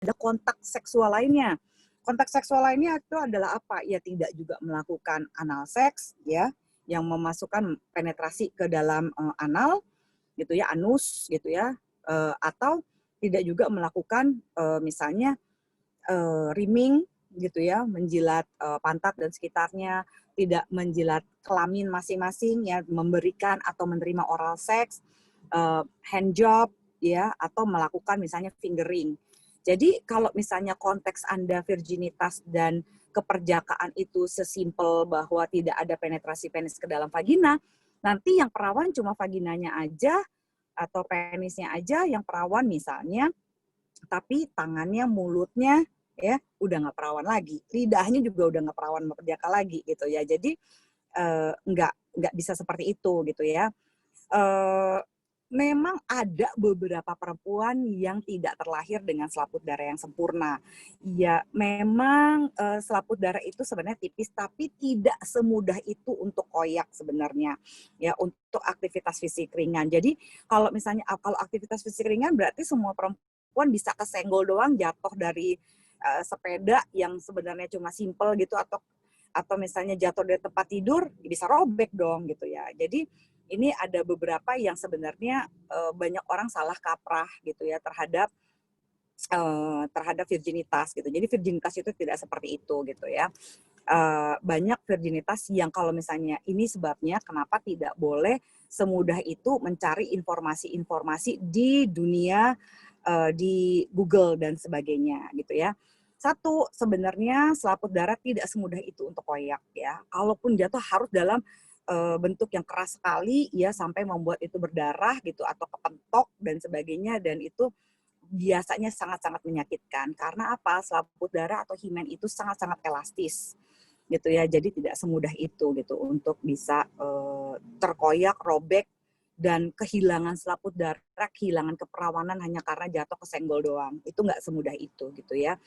ada kontak seksual lainnya. Kontak seksual lainnya itu adalah apa? Ya tidak juga melakukan anal seks ya, yang memasukkan penetrasi ke dalam anal gitu ya, anus gitu ya, atau tidak juga melakukan misalnya rimming gitu ya, menjilat pantat dan sekitarnya, tidak menjilat kelamin masing-masing ya, memberikan atau menerima oral seks, hand job ya, atau melakukan misalnya fingering. Jadi kalau misalnya konteks Anda virginitas dan keperjakaan itu sesimpel bahwa tidak ada penetrasi penis ke dalam vagina, nanti yang perawan cuma vaginanya aja atau penisnya aja yang perawan misalnya, tapi tangannya, mulutnya ya udah nggak perawan lagi, lidahnya juga udah nggak perawan memperjaka lagi gitu ya. Jadi nggak bisa seperti itu gitu ya. Eh, Memang ada beberapa perempuan yang tidak terlahir dengan selaput darah yang sempurna. Ya, memang selaput darah itu sebenarnya tipis, tapi tidak semudah itu untuk koyak sebenarnya. Ya, untuk aktivitas fisik ringan. Jadi kalau misalnya kalau aktivitas fisik ringan berarti semua perempuan bisa kesenggol doang jatuh dari sepeda yang sebenarnya cuma simple gitu, atau misalnya jatuh dari tempat tidur bisa robek dong gitu ya. Jadi ini ada beberapa yang sebenarnya banyak orang salah kaprah gitu ya terhadap virginitas gitu. Jadi virginitas itu tidak seperti itu gitu ya. Banyak virginitas yang kalau misalnya ini sebabnya kenapa tidak boleh semudah itu mencari informasi-informasi di dunia, di Google dan sebagainya gitu ya. Satu, sebenarnya selaput darah tidak semudah itu untuk koyak ya. Kalaupun jatuh harus dalam bentuk yang keras sekali ya, sampai membuat itu berdarah gitu atau kepentok dan sebagainya, dan itu biasanya sangat-sangat menyakitkan. Karena apa? Selaput darah atau himen itu sangat-sangat elastis gitu ya. Jadi tidak semudah itu gitu untuk bisa terkoyak, robek, dan kehilangan selaput darah, kehilangan keperawanan hanya karena jatuh kesenggol doang. Itu nggak semudah itu gitu ya.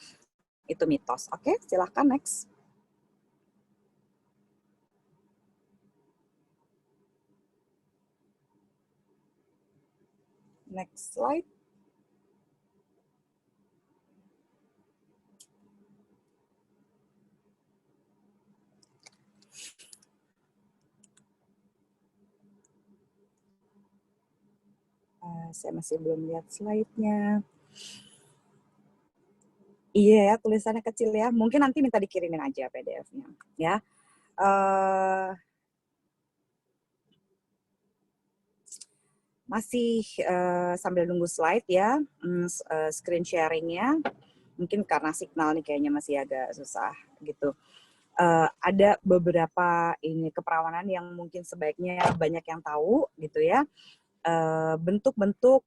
Itu mitos. Oke, silahkan next. Next slide. Saya masih belum lihat slide-nya. Iya ya, tulisannya kecil ya. Mungkin nanti minta dikirimin aja PDF-nya. Ya. Masih sambil nunggu slide ya, screen sharing-nya. Mungkin karena signal nih kayaknya masih agak susah gitu. Ada beberapa ini keperawanan yang mungkin sebaiknya banyak yang tahu gitu ya. Bentuk-bentuk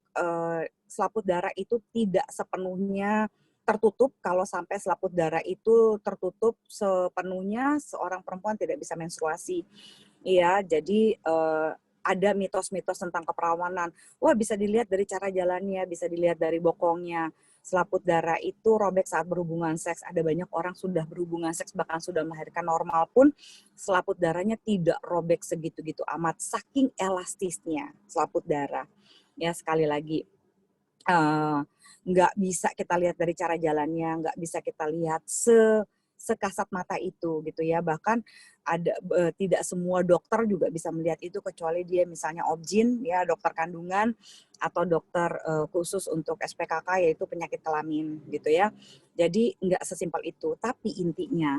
selaput darah itu tidak sepenuhnya tertutup. Kalau sampai selaput darah itu tertutup sepenuhnya, seorang perempuan tidak bisa menstruasi. Iya, jadi ada mitos-mitos tentang keperawanan. Wah, bisa dilihat dari cara jalannya, bisa dilihat dari bokongnya. Selaput darah itu robek saat berhubungan seks. Ada banyak orang sudah berhubungan seks, bahkan sudah melahirkan normal pun, selaput darahnya tidak robek segitu-gitu amat. Saking elastisnya selaput darah. Ya, sekali lagi, nggak bisa kita lihat dari cara jalannya, nggak bisa kita lihat sekasat mata itu gitu ya. Bahkan ada tidak semua dokter juga bisa melihat itu, kecuali dia misalnya obgyn ya, dokter kandungan, atau dokter khusus untuk SPKK yaitu penyakit kelamin gitu ya. Jadi nggak sesimpel itu. Tapi intinya,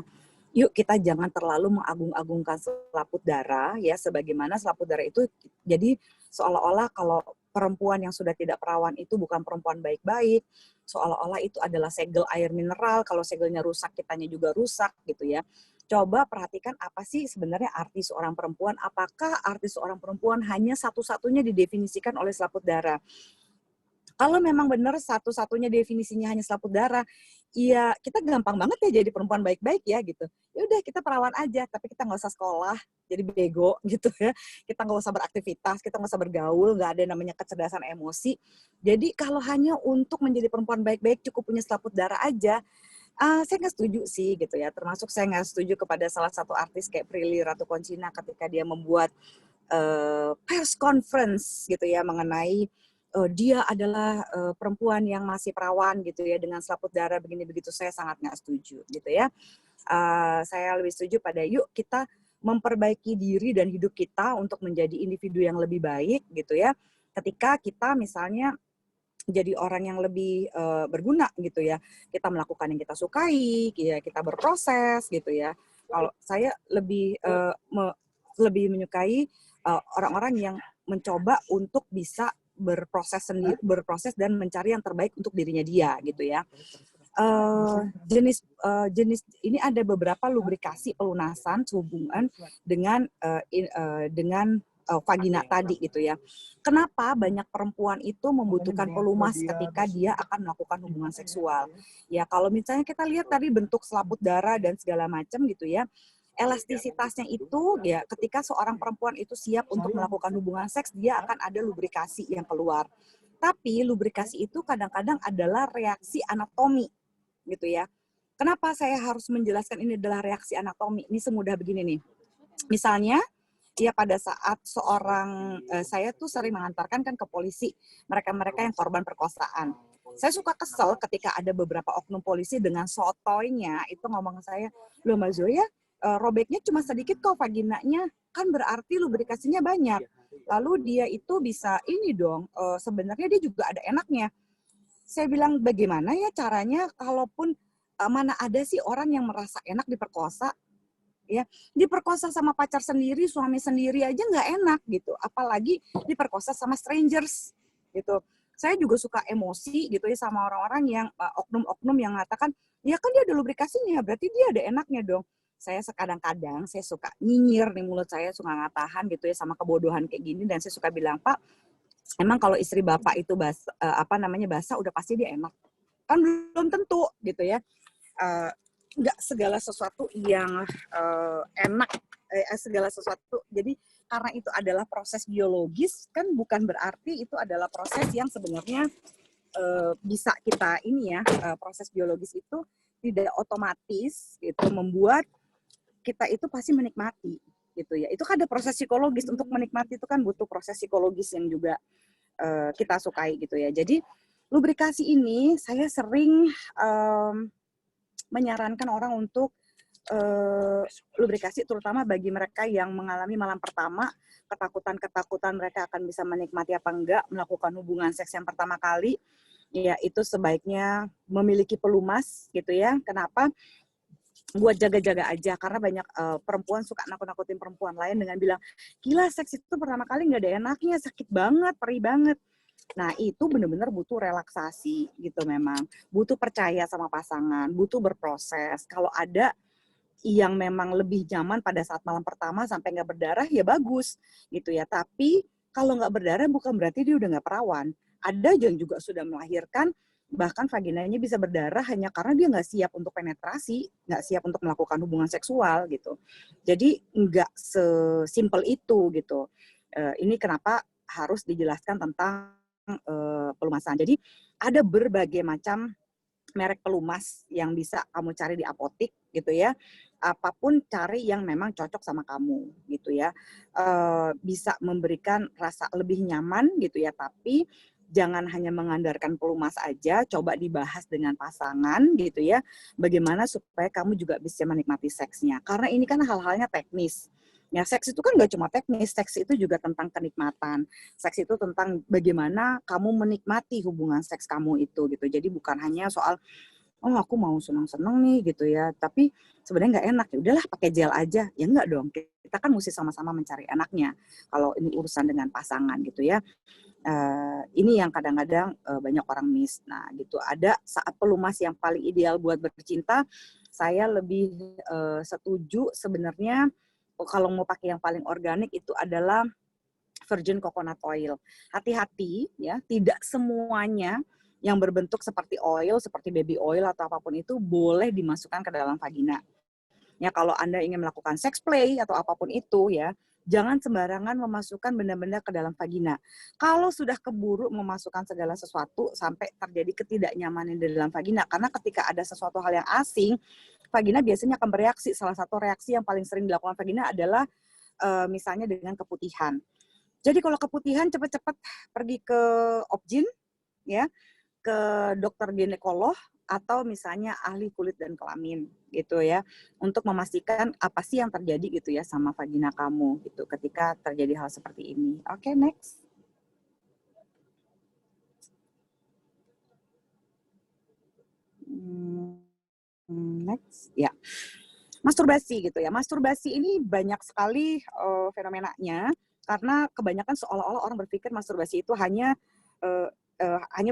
yuk kita jangan terlalu mengagung-agungkan selaput darah ya, sebagaimana selaput darah itu jadi seolah-olah kalau perempuan yang sudah tidak perawan itu bukan perempuan baik-baik, seolah-olah itu adalah segel air mineral, kalau segelnya rusak kitanya juga rusak gitu ya. Coba perhatikan apa sih sebenarnya arti seorang perempuan, apakah arti seorang perempuan hanya satu-satunya didefinisikan oleh selaput darah. Kalau memang benar satu-satunya definisinya hanya selaput darah, ya kita gampang banget ya jadi perempuan baik-baik ya gitu. Ya udah kita perawan aja, tapi kita nggak usah sekolah, jadi bego gitu ya. Kita nggak usah beraktivitas, kita nggak usah bergaul, nggak ada namanya kecerdasan emosi. Jadi kalau hanya untuk menjadi perempuan baik-baik cukup punya selaput darah aja, saya nggak setuju sih gitu ya. Termasuk saya nggak setuju kepada salah satu artis kayak Prilly Ratukoncina ketika dia membuat press conference gitu ya mengenai dia adalah perempuan yang masih perawan gitu ya dengan selaput darah begini begitu, saya sangat nggak setuju gitu ya. Saya lebih setuju pada yuk kita memperbaiki diri dan hidup kita untuk menjadi individu yang lebih baik gitu ya. Ketika kita misalnya jadi orang yang lebih berguna gitu ya. Kita melakukan yang kita sukai, ya kita berproses gitu ya. Kalau saya lebih menyukai orang-orang yang mencoba untuk bisa berproses dan mencari yang terbaik untuk dirinya dia gitu ya. Jenis ini ada beberapa lubrikasi pelunasan hubungan dengan vagina tadi gitu ya. Kenapa banyak perempuan itu membutuhkan pelumas ketika dia akan melakukan hubungan seksual? Ya kalau misalnya kita lihat tadi bentuk selaput darah dan segala macam gitu ya, elastisitasnya itu ya ketika seorang perempuan itu siap untuk melakukan hubungan seks, dia akan ada lubrikasi yang keluar. Tapi lubrikasi itu kadang-kadang adalah reaksi anatomi gitu ya. Kenapa saya harus menjelaskan ini adalah reaksi anatomi? Ini semudah begini nih. Misalnya ya pada saat saya tuh sering mengantarkan kan ke polisi mereka-mereka yang korban perkosaan. Saya suka kesel ketika ada beberapa oknum polisi dengan sotoynya itu ngomong ke saya, loh Mbak Zoya, robeknya cuma sedikit kok vaginanya, kan berarti lubrikasinya banyak. Lalu dia itu bisa ini dong, sebenarnya dia juga ada enaknya. Saya bilang bagaimana ya caranya kalaupun mana ada sih orang yang merasa enak diperkosa, ya diperkosa sama pacar sendiri, suami sendiri aja nggak enak gitu, apalagi diperkosa sama strangers gitu. Saya juga suka emosi gitu ya sama orang-orang yang oknum-oknum yang mengatakan, ya kan dia ada lubrikasinya, berarti dia ada enaknya dong. Saya kadang-kadang saya suka nyinyir nih, mulut saya suka nggak tahan gitu ya sama kebodohan kayak gini, dan saya suka bilang, Pak, emang kalau istri Bapak itu basah udah pasti dia enak? Kan belum tentu gitu ya. Nggak segala sesuatu yang enak, segala sesuatu. Jadi karena itu adalah proses biologis, kan bukan berarti itu adalah proses yang sebenarnya bisa kita proses biologis itu tidak otomatis gitu membuat kita itu pasti menikmati gitu ya. Itu kan ada proses psikologis, untuk menikmati itu kan butuh proses psikologis yang juga kita sukai gitu ya. Jadi lubrikasi ini saya sering menyarankan orang untuk lubrikasi, terutama bagi mereka yang mengalami malam pertama, ketakutan mereka akan bisa menikmati apa enggak melakukan hubungan seks yang pertama kali, ya itu sebaiknya memiliki pelumas gitu ya. Kenapa? Buat jaga-jaga aja, karena banyak perempuan suka nakut-nakutin perempuan lain dengan bilang, gila seks itu pertama kali nggak ada enaknya, sakit banget, perih banget. Nah itu benar-benar butuh relaksasi gitu, memang butuh percaya sama pasangan, butuh berproses. Kalau ada yang memang lebih nyaman pada saat malam pertama sampai nggak berdarah ya bagus gitu ya. Tapi kalau nggak berdarah bukan berarti dia udah nggak perawan. Ada yang juga sudah melahirkan bahkan vaginanya bisa berdarah hanya karena dia nggak siap untuk penetrasi, nggak siap untuk melakukan hubungan seksual gitu. Jadi nggak sesimpel itu gitu. Ini kenapa harus dijelaskan tentang pelumasan. Jadi ada berbagai macam merek pelumas yang bisa kamu cari di apotik gitu ya. Apapun cari yang memang cocok sama kamu gitu ya. Bisa memberikan rasa lebih nyaman gitu ya, tapi jangan hanya mengandalkan pelumas aja, coba dibahas dengan pasangan gitu ya. Bagaimana supaya kamu juga bisa menikmati seksnya. Karena ini kan hal-halnya teknis. Ya, seks itu kan nggak cuma teknis, seks itu juga tentang kenikmatan. Seks itu tentang bagaimana kamu menikmati hubungan seks kamu itu gitu. Jadi bukan hanya soal oh aku mau seneng-seneng nih gitu ya, tapi sebenarnya nggak enak, ya udahlah pakai gel aja. Ya enggak dong, kita kan mesti sama-sama mencari enaknya kalau ini urusan dengan pasangan gitu ya. Ini yang kadang-kadang banyak orang miss. Nah gitu, ada saat pelumas yang paling ideal buat bercinta, saya lebih setuju sebenarnya kalau mau pakai yang paling organik itu adalah virgin coconut oil. Hati-hati ya, tidak semuanya yang berbentuk seperti oil, seperti baby oil atau apapun itu boleh dimasukkan ke dalam vagina. Ya kalau Anda ingin melakukan sex play atau apapun itu ya, jangan sembarangan memasukkan benda-benda ke dalam vagina. Kalau sudah keburu memasukkan segala sesuatu sampai terjadi ketidaknyamanan di dalam vagina, karena ketika ada sesuatu hal yang asing, vagina biasanya akan bereaksi. Salah satu reaksi yang paling sering dilakukan vagina adalah misalnya dengan keputihan. Jadi kalau keputihan cepet-cepet pergi ke Opjin ya, ke dokter ginekolog atau misalnya ahli kulit dan kelamin gitu ya, untuk memastikan apa sih yang terjadi gitu ya sama vagina kamu gitu ketika terjadi hal seperti ini. Oke, next. Next, ya. Masturbasi gitu ya. Masturbasi ini banyak sekali fenomenanya karena kebanyakan seolah-olah orang berpikir masturbasi itu hanya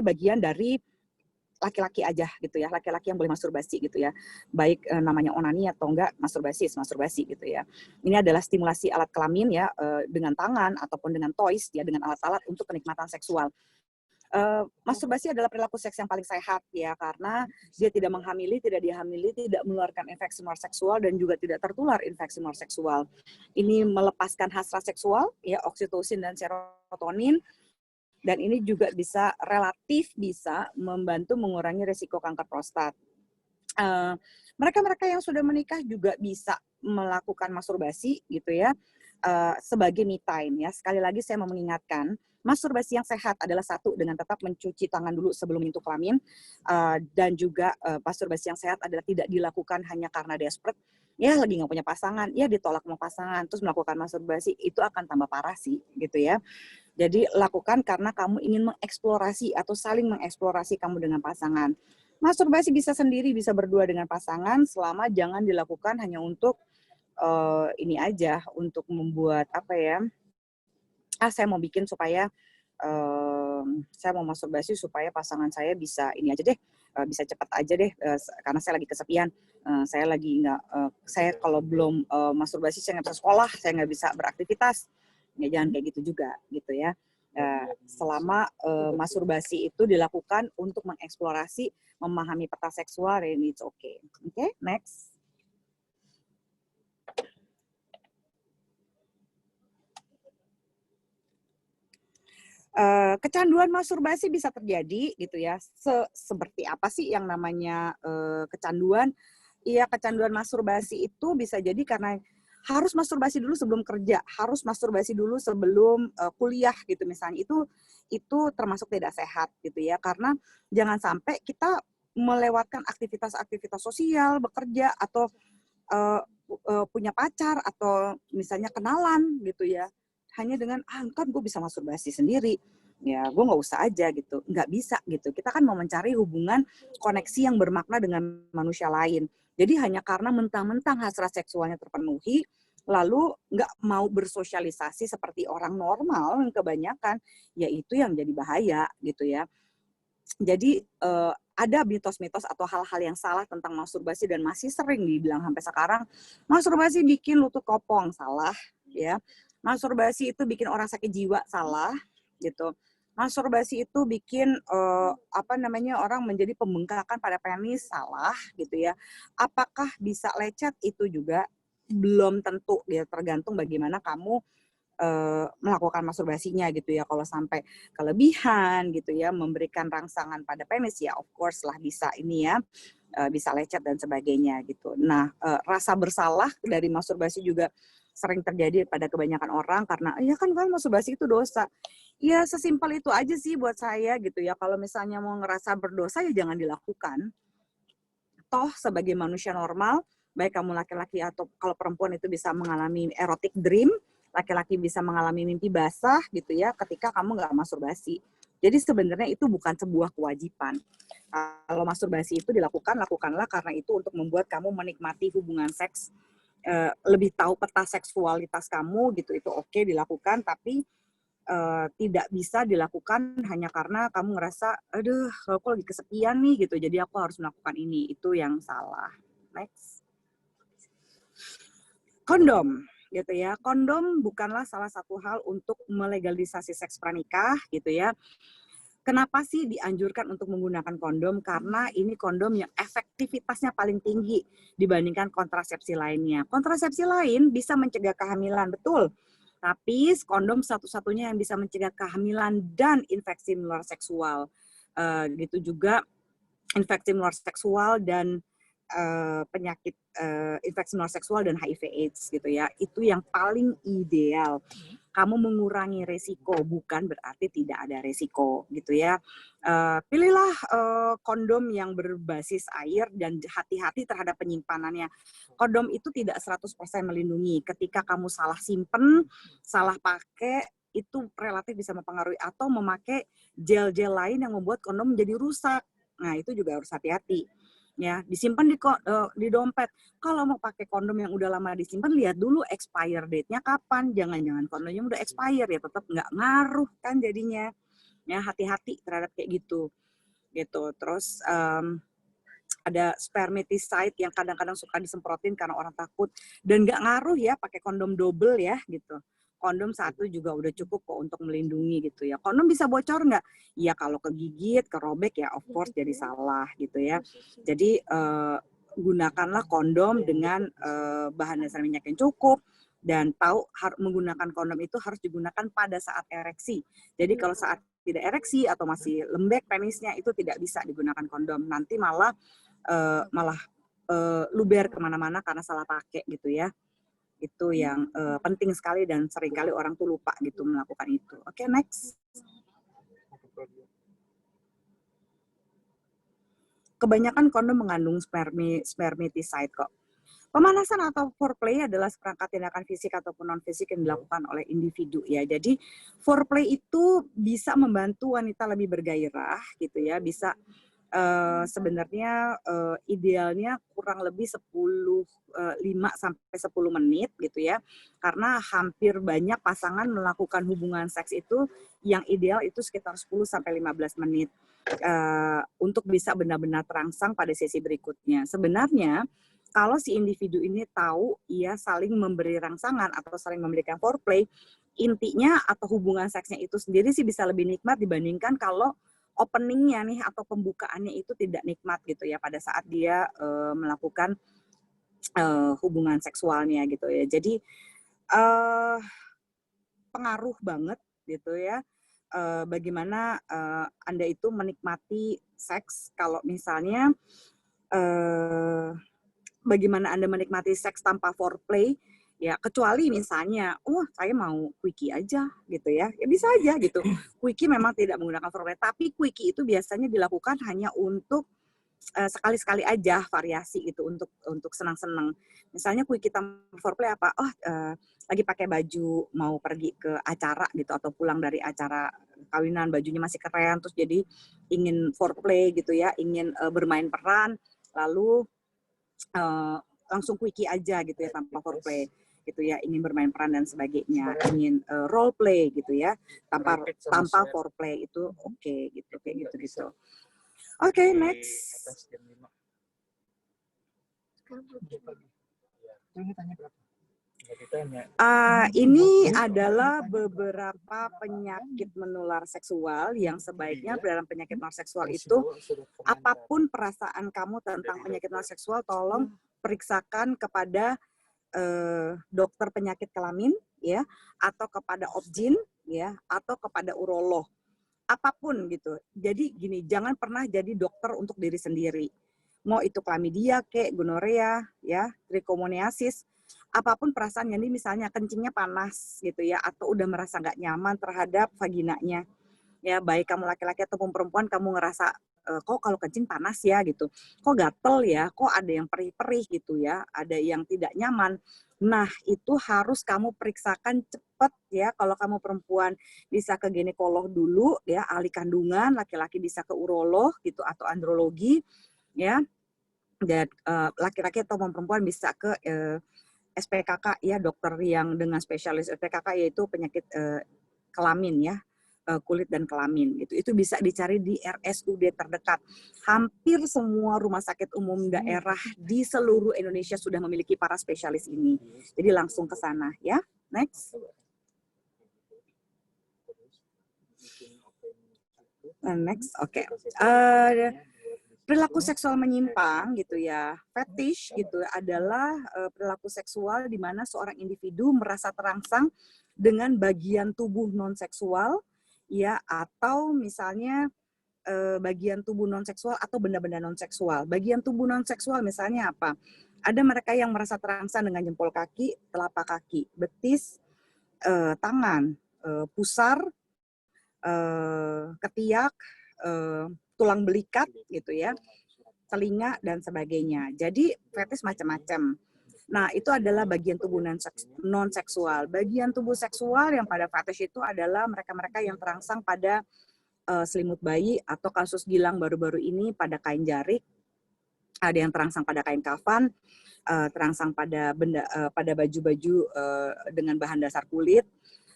bagian dari laki-laki aja gitu ya, laki-laki yang boleh masturbasi gitu ya. Baik namanya onani atau enggak masturbasi gitu ya. Ini adalah stimulasi alat kelamin ya dengan tangan ataupun dengan toys ya, dengan alat-alat untuk kenikmatan seksual. Masturbasi adalah perilaku seks yang paling sehat ya, karena dia tidak menghamili, tidak dihamili, tidak mengeluarkan infeksi menular seksual dan juga tidak tertular infeksi menular seksual. Ini melepaskan hasrat seksual ya, oksitosin dan serotonin, dan ini juga relatif bisa membantu mengurangi risiko kanker prostat. Mereka-mereka yang sudah menikah juga bisa melakukan masturbasi gitu ya, sebagai me time ya. Sekali lagi saya mau mengingatkan, masturbasi yang sehat adalah satu dengan tetap mencuci tangan dulu sebelum menyentuh kelamin, dan juga masturbasi yang sehat adalah tidak dilakukan hanya karena desperate, ya lagi nggak punya pasangan, ya ditolak sama pasangan, terus melakukan masturbasi, itu akan tambah parah sih gitu ya. Jadi lakukan karena kamu ingin mengeksplorasi atau saling mengeksplorasi kamu dengan pasangan. Masturbasi bisa sendiri, bisa berdua dengan pasangan, selama jangan dilakukan hanya untuk ini aja, untuk membuat apa ya, saya mau bikin supaya saya mau masturbasi supaya pasangan saya bisa ini aja deh, bisa cepat aja deh, karena saya lagi kesepian, saya lagi nggak, saya kalau belum masturbasi saya nggak bisa sekolah, saya nggak bisa beraktivitas, ya jangan kayak gitu juga gitu ya. Selama masturbasi itu dilakukan untuk mengeksplorasi, memahami peta seksual, then it's okay. Oke, next. Kecanduan masturbasi bisa terjadi gitu ya. Seperti apa sih yang namanya kecanduan? Iya, kecanduan masturbasi itu bisa jadi karena harus masturbasi dulu sebelum kerja, harus masturbasi dulu sebelum kuliah gitu misalnya. Itu termasuk tidak sehat gitu ya. Karena jangan sampai kita melewatkan aktivitas-aktivitas sosial, bekerja atau punya pacar atau misalnya kenalan gitu ya, hanya dengan kan gue bisa masturbasi sendiri, ya gue nggak usah aja gitu, nggak bisa gitu. Kita kan mau mencari hubungan koneksi yang bermakna dengan manusia lain. Jadi hanya karena mentang-mentang hasrat seksualnya terpenuhi, lalu nggak mau bersosialisasi seperti orang normal yang kebanyakan, ya itu yang jadi bahaya gitu ya. Jadi ada mitos-mitos atau hal-hal yang salah tentang masturbasi dan masih sering dibilang sampai sekarang, masturbasi bikin lutut kopong, salah ya. Masturbasi itu bikin orang sakit jiwa, salah gitu. Masturbasi itu bikin orang menjadi pembengkakan pada penis, salah gitu ya. Apakah bisa lecet, itu juga belum tentu ya, tergantung bagaimana kamu melakukan masturbasinya gitu ya. Kalau sampai kelebihan gitu ya, memberikan rangsangan pada penis, ya of course lah bisa ini ya, bisa lecet dan sebagainya gitu. Nah, rasa bersalah dari masturbasi juga sering terjadi pada kebanyakan orang karena ya kan masturbasi itu dosa. Ya sesimpel itu aja sih buat saya gitu ya. Kalau misalnya mau ngerasa berdosa ya jangan dilakukan. Toh sebagai manusia normal, baik kamu laki-laki atau kalau perempuan itu bisa mengalami erotic dream, laki-laki bisa mengalami mimpi basah gitu ya ketika kamu nggak masturbasi. Jadi sebenarnya itu bukan sebuah kewajiban. Kalau masturbasi itu dilakukan, lakukanlah karena itu untuk membuat kamu menikmati hubungan seks, lebih tahu peta seksualitas kamu gitu, itu oke dilakukan, tapi tidak bisa dilakukan hanya karena kamu ngerasa, aduh aku lagi kesepian nih gitu, jadi aku harus melakukan ini. Itu yang salah. Next. Kondom gitu ya. Kondom bukanlah salah satu hal untuk melegalisasi seks pranikah gitu ya. Kenapa sih dianjurkan untuk menggunakan kondom? Karena ini kondom yang efektivitasnya paling tinggi dibandingkan kontrasepsi lainnya. Kontrasepsi lain bisa mencegah kehamilan, betul. Tapi kondom satu-satunya yang bisa mencegah kehamilan dan infeksi menular seksual. Gitu juga infeksi menular seksual dan penyakit infeksi menular seksual dan HIV/AIDS gitu ya. Itu yang paling ideal. kamu mengurangi resiko, bukan berarti tidak ada resiko gitu ya. Pilihlah kondom yang berbasis air dan hati-hati terhadap penyimpanannya. Kondom itu tidak 100% melindungi. Ketika kamu salah simpen, salah pakai, itu relatif bisa mempengaruhi, atau memakai gel-gel lain yang membuat kondom menjadi rusak. Nah, itu juga harus hati-hati. Ya, disimpan di dompet. Kalau mau pakai kondom yang udah lama disimpan, lihat dulu expire date-nya kapan. Jangan-jangan kondomnya udah expire, ya tetap nggak ngaruh kan jadinya. Ya, hati-hati terhadap kayak gitu. Terus ada spermaticide yang kadang-kadang suka disemprotin karena orang takut, dan nggak ngaruh ya pakai kondom double ya gitu. Kondom satu juga udah cukup kok untuk melindungi gitu ya. Kondom bisa bocor nggak? Ya kalau kegigit, kerobek ya of course jadi salah gitu ya. Jadi gunakanlah kondom dengan bahan dasar minyak yang cukup, dan tahu menggunakan kondom itu harus digunakan pada saat ereksi. Jadi kalau saat tidak ereksi atau masih lembek penisnya, itu tidak bisa digunakan kondom. Nanti malah luber kemana-mana karena salah pakai gitu ya. Itu yang penting sekali, dan seringkali orang tuh lupa gitu melakukan itu. Oke, next. Kebanyakan kondom mengandung spermaticide kok. Pemanasan atau foreplay adalah seperangkat tindakan fisik ataupun non-fisik yang dilakukan oleh individu ya. Jadi foreplay itu bisa membantu wanita lebih bergairah gitu ya, bisa sebenarnya idealnya kurang lebih 5 sampai 10 menit gitu ya. Karena hampir banyak pasangan melakukan hubungan seks itu yang ideal itu sekitar 10 sampai 15 menit untuk bisa benar-benar terangsang pada sesi berikutnya. Sebenarnya kalau si individu ini tahu ia saling memberi rangsangan atau saling memberikan foreplay, intinya atau hubungan seksnya itu sendiri sih bisa lebih nikmat dibandingkan kalau openingnya nih atau pembukaannya itu tidak nikmat gitu ya pada saat dia melakukan hubungan seksualnya gitu ya. Jadi pengaruh banget gitu ya bagaimana Anda itu menikmati seks kalau misalnya bagaimana Anda menikmati seks tanpa foreplay. Ya, kecuali misalnya, saya mau quickie aja gitu ya. Ya bisa aja gitu. Quickie memang tidak menggunakan foreplay, tapi quickie itu biasanya dilakukan hanya untuk sekali-sekali aja variasi gitu untuk senang-senang. Misalnya quickie tanpa foreplay apa? Lagi pakai baju mau pergi ke acara gitu atau pulang dari acara kawinan, bajunya masih keren, terus jadi ingin foreplay gitu ya, ingin bermain peran, lalu langsung quickie aja gitu ya tanpa foreplay gitu ya, ingin bermain peran dan sebagainya, ingin role play gitu ya tanpa foreplay itu oke gitu kayak gitu. Oke, next. Ini adalah beberapa penyakit menular seksual yang sebaiknya dalam penyakit menular seksual itu, apapun perasaan kamu tentang penyakit menular seksual, tolong periksakan kepada dokter penyakit kelamin ya, atau kepada obgyn ya, atau kepada urolog. Apapun gitu. Jadi gini, jangan pernah jadi dokter untuk diri sendiri. Mau itu chlamydia, gonorea, ya, trichomoniasis, apapun perasaan, jadi misalnya kencingnya panas gitu ya, atau udah merasa nggak nyaman terhadap vaginanya, ya baik kamu laki-laki ataupun perempuan, kamu ngerasa kok kalau kencing panas ya gitu, kok gatel ya, kok ada yang perih-perih gitu ya, ada yang tidak nyaman. Nah itu harus kamu periksakan cepat ya. Kalau kamu perempuan bisa ke ginekolog dulu ya, ahli kandungan, laki-laki bisa ke urolog gitu atau andrologi ya, dan laki-laki atau perempuan bisa ke SPKK ya, dokter yang dengan spesialis SPKK yaitu penyakit kelamin ya, kulit dan kelamin gitu. Itu bisa dicari di RSUD terdekat. Hampir semua rumah sakit umum daerah di seluruh Indonesia sudah memiliki para spesialis ini. Jadi langsung ke sana ya. Next. Next, oke. Perilaku seksual menyimpang gitu ya, fetish gitu adalah perilaku seksual di mana seorang individu merasa terangsang dengan bagian tubuh non seksual ya, atau misalnya bagian tubuh non seksual atau benda-benda non seksual. Bagian tubuh non seksual misalnya apa? Ada mereka yang merasa terangsang dengan jempol kaki, telapak kaki, betis, tangan, pusar, ketiak, tulang belikat gitu ya, telinga dan sebagainya. Jadi fetish macam-macam. Nah, itu adalah bagian tubuh non seksual. Bagian tubuh seksual yang pada fetish itu adalah mereka-mereka yang terangsang pada selimut bayi, atau kasus Gilang baru-baru ini pada kain jarik, ada yang terangsang pada kain kafan, terangsang pada pada baju-baju dengan bahan dasar kulit,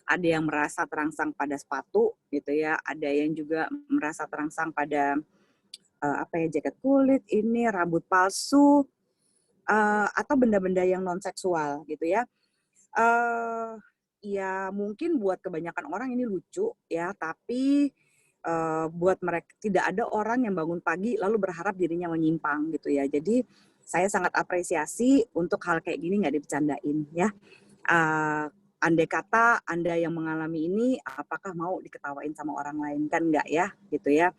ada yang merasa terangsang pada sepatu gitu ya, ada yang juga merasa terangsang pada jaket kulit, ini rambut palsu, atau benda-benda yang non seksual gitu ya. Ya mungkin buat kebanyakan orang ini lucu ya, tapi buat mereka tidak ada orang yang bangun pagi lalu berharap dirinya menyimpang gitu ya. Jadi saya sangat apresiasi untuk hal kayak gini nggak dibercandain ya. Andai kata Anda yang mengalami ini, apakah mau diketawain sama orang lain? Kan enggak ya, gitu ya.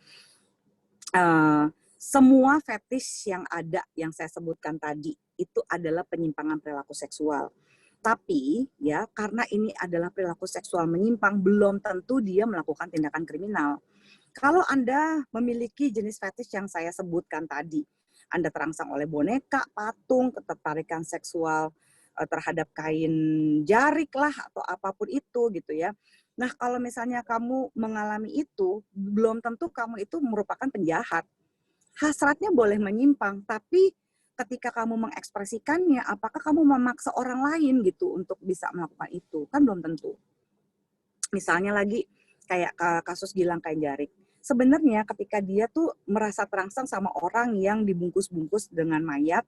Semua fetish yang ada, yang saya sebutkan tadi, itu adalah penyimpangan perilaku seksual. Tapi ya, karena ini adalah perilaku seksual menyimpang, belum tentu dia melakukan tindakan kriminal. Kalau Anda memiliki jenis fetish yang saya sebutkan tadi, Anda terangsang oleh boneka, patung, ketertarikan seksual terhadap kain jarik lah, atau apapun itu gitu ya. Nah, kalau misalnya kamu mengalami itu, belum tentu kamu itu merupakan penjahat. Hasratnya boleh menyimpang, tapi ketika kamu mengekspresikannya, apakah kamu memaksa orang lain gitu untuk bisa melakukan itu? Kan belum tentu. Misalnya lagi kayak kasus Gilang kain jarik. Sebenarnya ketika dia tuh merasa terangsang sama orang yang dibungkus-bungkus dengan mayat,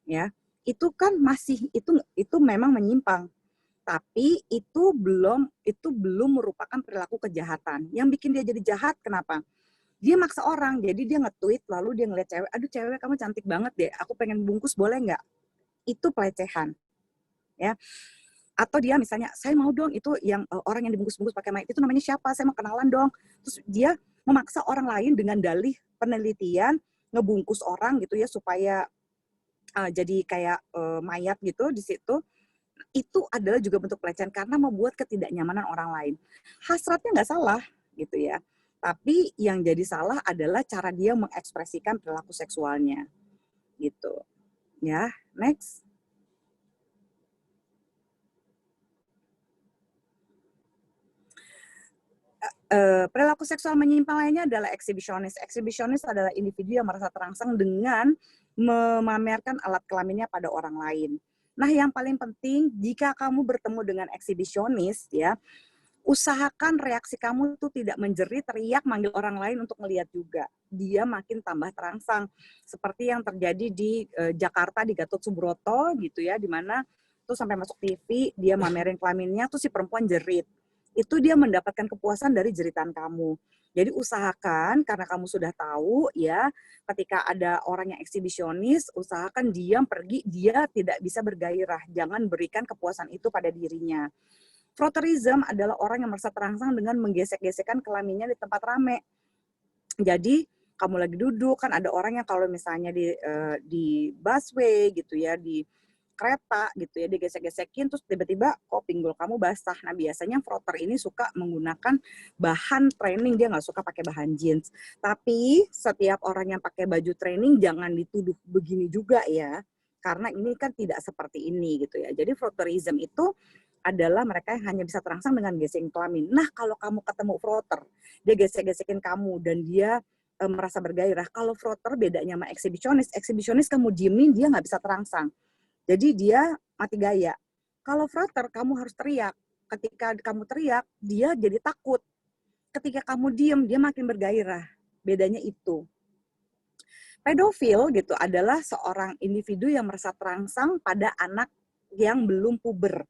ya, itu kan masih itu memang menyimpang. Tapi itu belum merupakan perilaku kejahatan. Yang bikin dia jadi jahat kenapa? Dia maksa orang, jadi dia nge-tweet lalu dia ngeliat cewek, aduh cewek kamu cantik banget deh, aku pengen bungkus boleh nggak? Itu pelecehan, ya. Atau dia misalnya, saya mau dong itu yang orang yang dibungkus-bungkus pakai mayat itu namanya siapa? Saya mau kenalan dong. Terus dia memaksa orang lain dengan dalih penelitian ngebungkus orang gitu ya supaya jadi kayak mayat gitu di situ. Itu adalah juga bentuk pelecehan karena membuat ketidaknyamanan orang lain. Hasratnya nggak salah gitu ya. Tapi yang jadi salah adalah cara dia mengekspresikan perilaku seksualnya gitu. Ya, next. Perilaku seksual menyimpang lainnya adalah eksibisionis. Eksibisionis adalah individu yang merasa terangsang dengan memamerkan alat kelaminnya pada orang lain. Nah, yang paling penting jika kamu bertemu dengan eksibisionis ya, usahakan reaksi kamu itu tidak menjerit, teriak, manggil orang lain untuk melihat juga. Dia makin tambah terangsang. Seperti yang terjadi di Jakarta di Gatot Subroto gitu ya, di mana tuh sampai masuk TV, dia mamerin kelaminnya, tuh si perempuan jerit. Itu dia mendapatkan kepuasan dari jeritan kamu. Jadi usahakan karena kamu sudah tahu ya, ketika ada orang yang eksibisionis, usahakan diam pergi, dia tidak bisa bergairah. Jangan berikan kepuasan itu pada dirinya. Frotteurism adalah orang yang merasa terangsang dengan menggesek-gesekkan kelaminnya di tempat rame. Jadi kamu lagi duduk, kan ada orang yang kalau misalnya di busway gitu ya, di kereta gitu ya, digesek-gesekin terus tiba-tiba kok pinggul kamu basah. Nah, biasanya frotter ini suka menggunakan bahan training, dia nggak suka pakai bahan jeans. Tapi setiap orang yang pakai baju training jangan dituduh begini juga ya, karena ini kan tidak seperti ini gitu ya. Jadi frotteurism itu adalah mereka yang hanya bisa terangsang dengan gesek kelamin. Nah, kalau kamu ketemu frotter, dia gesek-gesekin kamu dan dia merasa bergairah. Kalau frotter bedanya sama eksibisionis kamu diemin, dia nggak bisa terangsang. Jadi dia mati gaya. Kalau frotter, kamu harus teriak. Ketika kamu teriak, dia jadi takut. Ketika kamu diem, dia makin bergairah. Bedanya itu. Pedofil gitu adalah seorang individu yang merasa terangsang pada anak yang belum puber.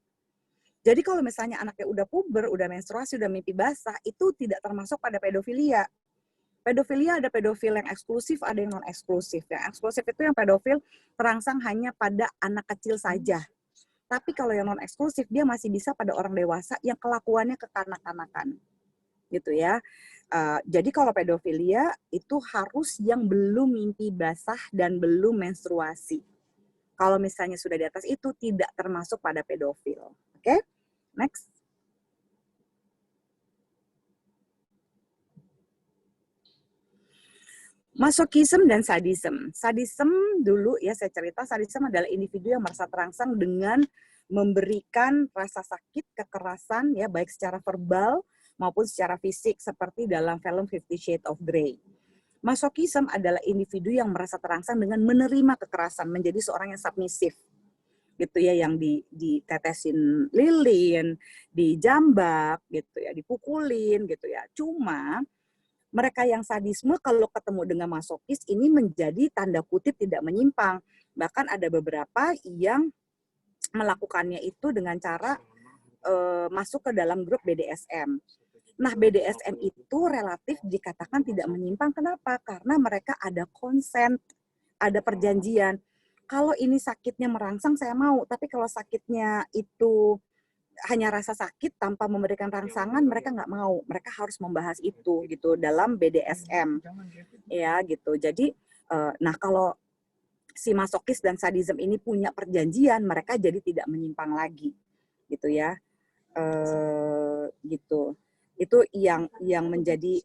Jadi kalau misalnya anaknya udah puber, udah menstruasi, udah mimpi basah, itu tidak termasuk pada pedofilia. Pedofilia ada pedofil yang eksklusif, ada yang non-eksklusif. Yang eksklusif itu yang pedofil terangsang hanya pada anak kecil saja. Tapi kalau yang non-eksklusif, dia masih bisa pada orang dewasa yang kelakuannya kekanak-kanakan. Gitu ya. Jadi kalau pedofilia itu harus yang belum mimpi basah dan belum menstruasi. Kalau misalnya sudah di atas itu tidak termasuk pada pedofil. Oke? Next. Masochism dan sadism. Sadism dulu ya saya cerita, sadism adalah individu yang merasa terangsang dengan memberikan rasa sakit, kekerasan ya baik secara verbal maupun secara fisik seperti dalam film 50 Shades of Grey. Masochism adalah individu yang merasa terangsang dengan menerima kekerasan, menjadi seorang yang submisif gitu ya, yang ditetesin lilin, dijambak gitu ya, dipukulin gitu ya. Cuma mereka yang sadisme kalau ketemu dengan masokis ini menjadi tanda kutip tidak menyimpang. Bahkan ada beberapa yang melakukannya itu dengan cara masuk ke dalam grup BDSM. Nah, BDSM itu relatif dikatakan tidak menyimpang. Kenapa? Karena mereka ada konsen, ada perjanjian. Kalau ini sakitnya merangsang, saya mau. Tapi kalau sakitnya itu hanya rasa sakit tanpa memberikan rangsangan, mereka nggak mau. Mereka harus membahas itu gitu dalam BDSM, ya gitu. Jadi, nah kalau si masokis dan sadism ini punya perjanjian, mereka jadi tidak menyimpang lagi, gitu ya. Gitu. Itu yang menjadi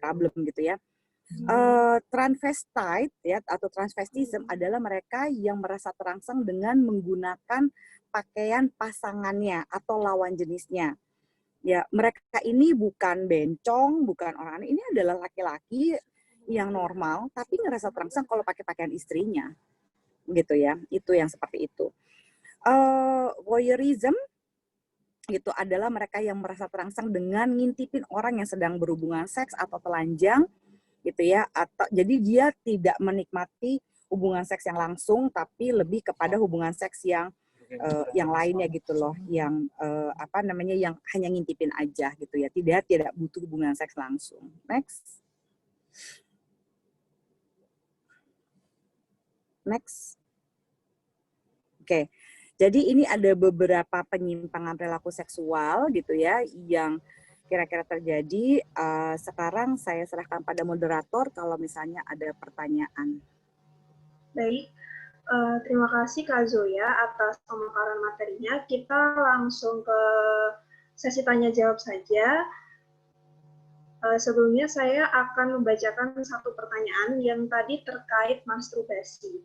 problem gitu ya. Transvestite ya atau transvestism adalah mereka yang merasa terangsang dengan menggunakan pakaian pasangannya atau lawan jenisnya. Ya, mereka ini bukan bencong, bukan orang aneh. Ini adalah laki-laki yang normal tapi ngerasa terangsang kalau pakai pakaian istrinya. Gitu ya. Itu yang seperti itu. Voyeurism itu adalah mereka yang merasa terangsang dengan ngintipin orang yang sedang berhubungan seks atau telanjang gitu ya, atau jadi dia tidak menikmati hubungan seks yang langsung tapi lebih kepada hubungan seks yang lainnya gitu loh, yang apa namanya, yang hanya ngintipin aja gitu ya, tidak butuh hubungan seks langsung. Next. Oke. Jadi ini ada beberapa penyimpangan perilaku seksual gitu ya yang kira-kira terjadi. Sekarang saya serahkan pada moderator kalau misalnya ada pertanyaan. Baik, terima kasih Kak Zoya atas pemaparan materinya. Kita langsung ke sesi tanya jawab saja. Sebelumnya saya akan membacakan satu pertanyaan yang tadi terkait masturbasi.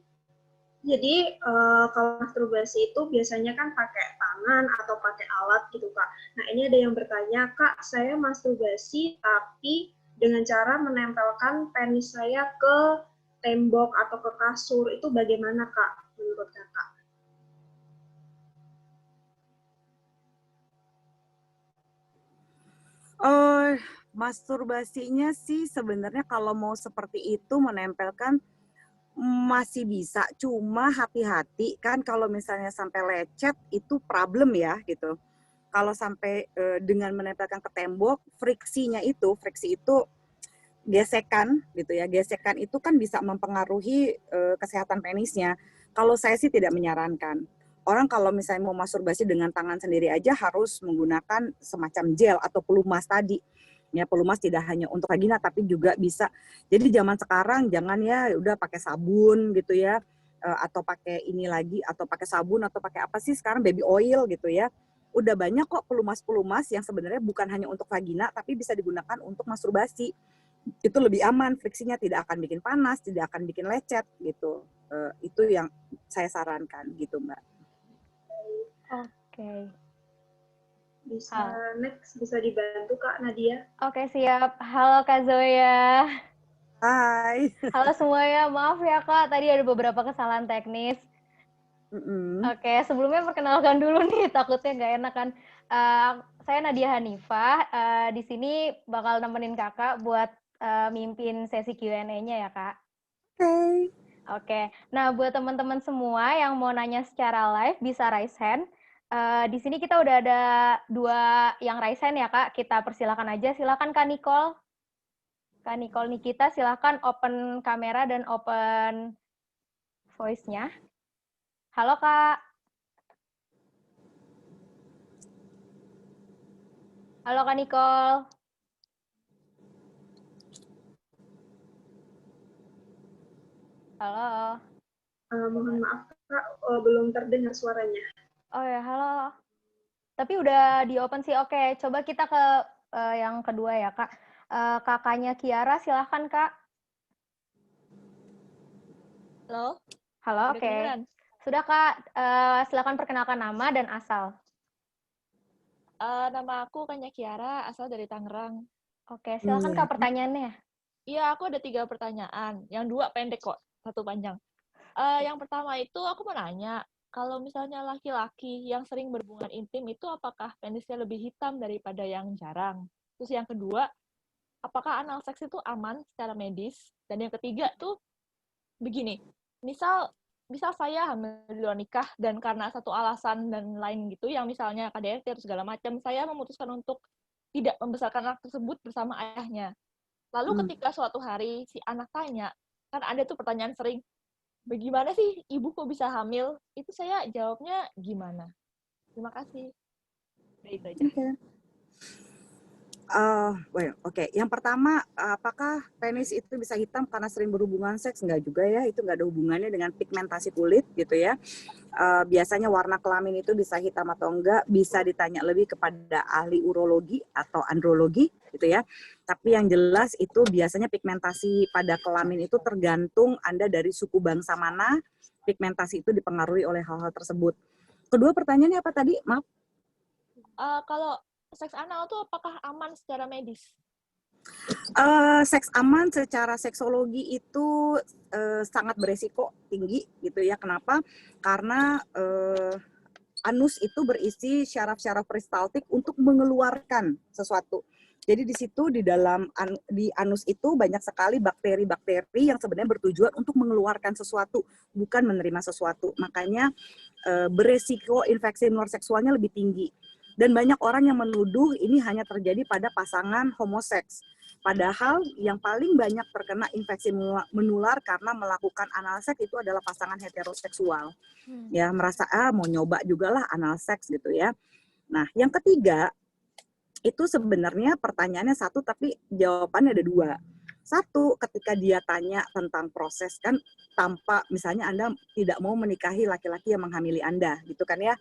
Jadi kalau masturbasi itu biasanya kan pakai tangan atau pakai alat gitu Kak. Nah ini ada yang bertanya, Kak saya masturbasi tapi dengan cara menempelkan penis saya ke tembok atau ke kasur, itu bagaimana Kak menurut Kakak? Masturbasinya sih sebenarnya kalau mau seperti itu menempelkan masih bisa, cuma hati-hati kan kalau misalnya sampai lecet itu problem ya gitu. Kalau sampai dengan menempelkan ke tembok, friksi itu gesekan gitu ya. Gesekan itu kan bisa mempengaruhi kesehatan penisnya. Kalau saya sih tidak menyarankan. Orang kalau misalnya mau masturbasi dengan tangan sendiri aja harus menggunakan semacam gel atau pelumas tadi. Ya, pelumas tidak hanya untuk vagina tapi juga bisa. Jadi zaman sekarang jangan ya udah pakai sabun gitu ya, atau pakai ini lagi, atau pakai sabun atau pakai apa sih sekarang, baby oil gitu ya. Udah banyak kok pelumas-pelumas yang sebenarnya bukan hanya untuk vagina tapi bisa digunakan untuk masturbasi. Itu lebih aman, friksinya tidak akan bikin panas, tidak akan bikin lecet gitu. Itu yang saya sarankan gitu Mbak. Oke. Bisa dibantu Kak Nadia. Oke, siap. Halo Kak Zoya. Hai. Halo semuanya, maaf ya Kak, tadi ada beberapa kesalahan teknis. Oke, sebelumnya perkenalkan dulu nih, takutnya nggak enak kan. Saya Nadia Hanifah, di sini bakal nemenin Kakak buat mimpin sesi Q&A-nya ya Kak. Oke, nah buat teman-teman semua yang mau nanya secara live bisa raise hand. Di sini kita udah ada 2 yang raise hand ya Kak, kita persilakan aja. Silakan Kak Nicole. Kak Nicole Nikita, silakan open kamera dan open voice-nya. Halo Kak. Halo Kak Nicole. Halo. Mohon maaf Kak, belum terdengar suaranya. Oh ya, halo. Tapi udah di open sih. Oke, coba kita ke yang kedua ya Kak. Kakaknya Kiara, silahkan Kak. Halo? Halo, Udah oke. kedengeran? Sudah Kak, silakan perkenalkan nama dan asal. Nama aku Kanya Kiara, asal dari Tangerang. Oke, silakan Iya. Kak pertanyaannya. Iya, aku ada 3 pertanyaan. Yang 2 pendek kok, 1 panjang. Yang pertama itu aku mau nanya, kalau misalnya laki-laki yang sering berhubungan intim itu apakah penisnya lebih hitam daripada yang jarang? Terus yang kedua, apakah anal seks itu aman secara medis? Dan yang ketiga tuh begini, misal saya hamil di luar nikah dan karena satu alasan dan lain gitu, yang misalnya KDRT atau segala macam, saya memutuskan untuk tidak membesarkan anak tersebut bersama ayahnya. Lalu ketika suatu hari si anak tanya, kan ada tuh pertanyaan sering, bagaimana sih ibu kok bisa hamil? Itu saya jawabnya gimana? Terima kasih. Udah itu aja. Oke. Oke. Yang pertama, apakah penis itu bisa hitam karena sering berhubungan seks? Enggak juga ya, itu enggak ada hubungannya dengan pigmentasi kulit gitu ya. Biasanya warna kelamin itu bisa hitam atau enggak, bisa ditanya lebih kepada ahli urologi atau andrologi gitu ya. Tapi yang jelas itu biasanya pigmentasi pada kelamin itu tergantung Anda dari suku bangsa mana, pigmentasi itu dipengaruhi oleh hal-hal tersebut. Kedua pertanyaannya apa tadi? Maaf. Kalau seks anal tuh apakah aman secara medis? Seks aman secara seksologi itu sangat beresiko tinggi gitu ya. Kenapa? Karena anus itu berisi syaraf-syaraf peristaltik untuk mengeluarkan sesuatu. Jadi di situ di dalam di anus itu banyak sekali bakteri-bakteri yang sebenarnya bertujuan untuk mengeluarkan sesuatu, bukan menerima sesuatu. Makanya beresiko infeksi menular seksualnya lebih tinggi. Dan banyak orang yang menuduh ini hanya terjadi pada pasangan homoseks. Padahal yang paling banyak terkena infeksi menular karena melakukan anal seks itu adalah pasangan heteroseksual. Ya merasa mau nyoba juga lah anal seks gitu ya. Nah yang ketiga itu sebenarnya pertanyaannya satu tapi jawabannya ada 2. Satu, ketika dia tanya tentang proses kan tanpa misalnya Anda tidak mau menikahi laki-laki yang menghamili Anda gitu kan ya.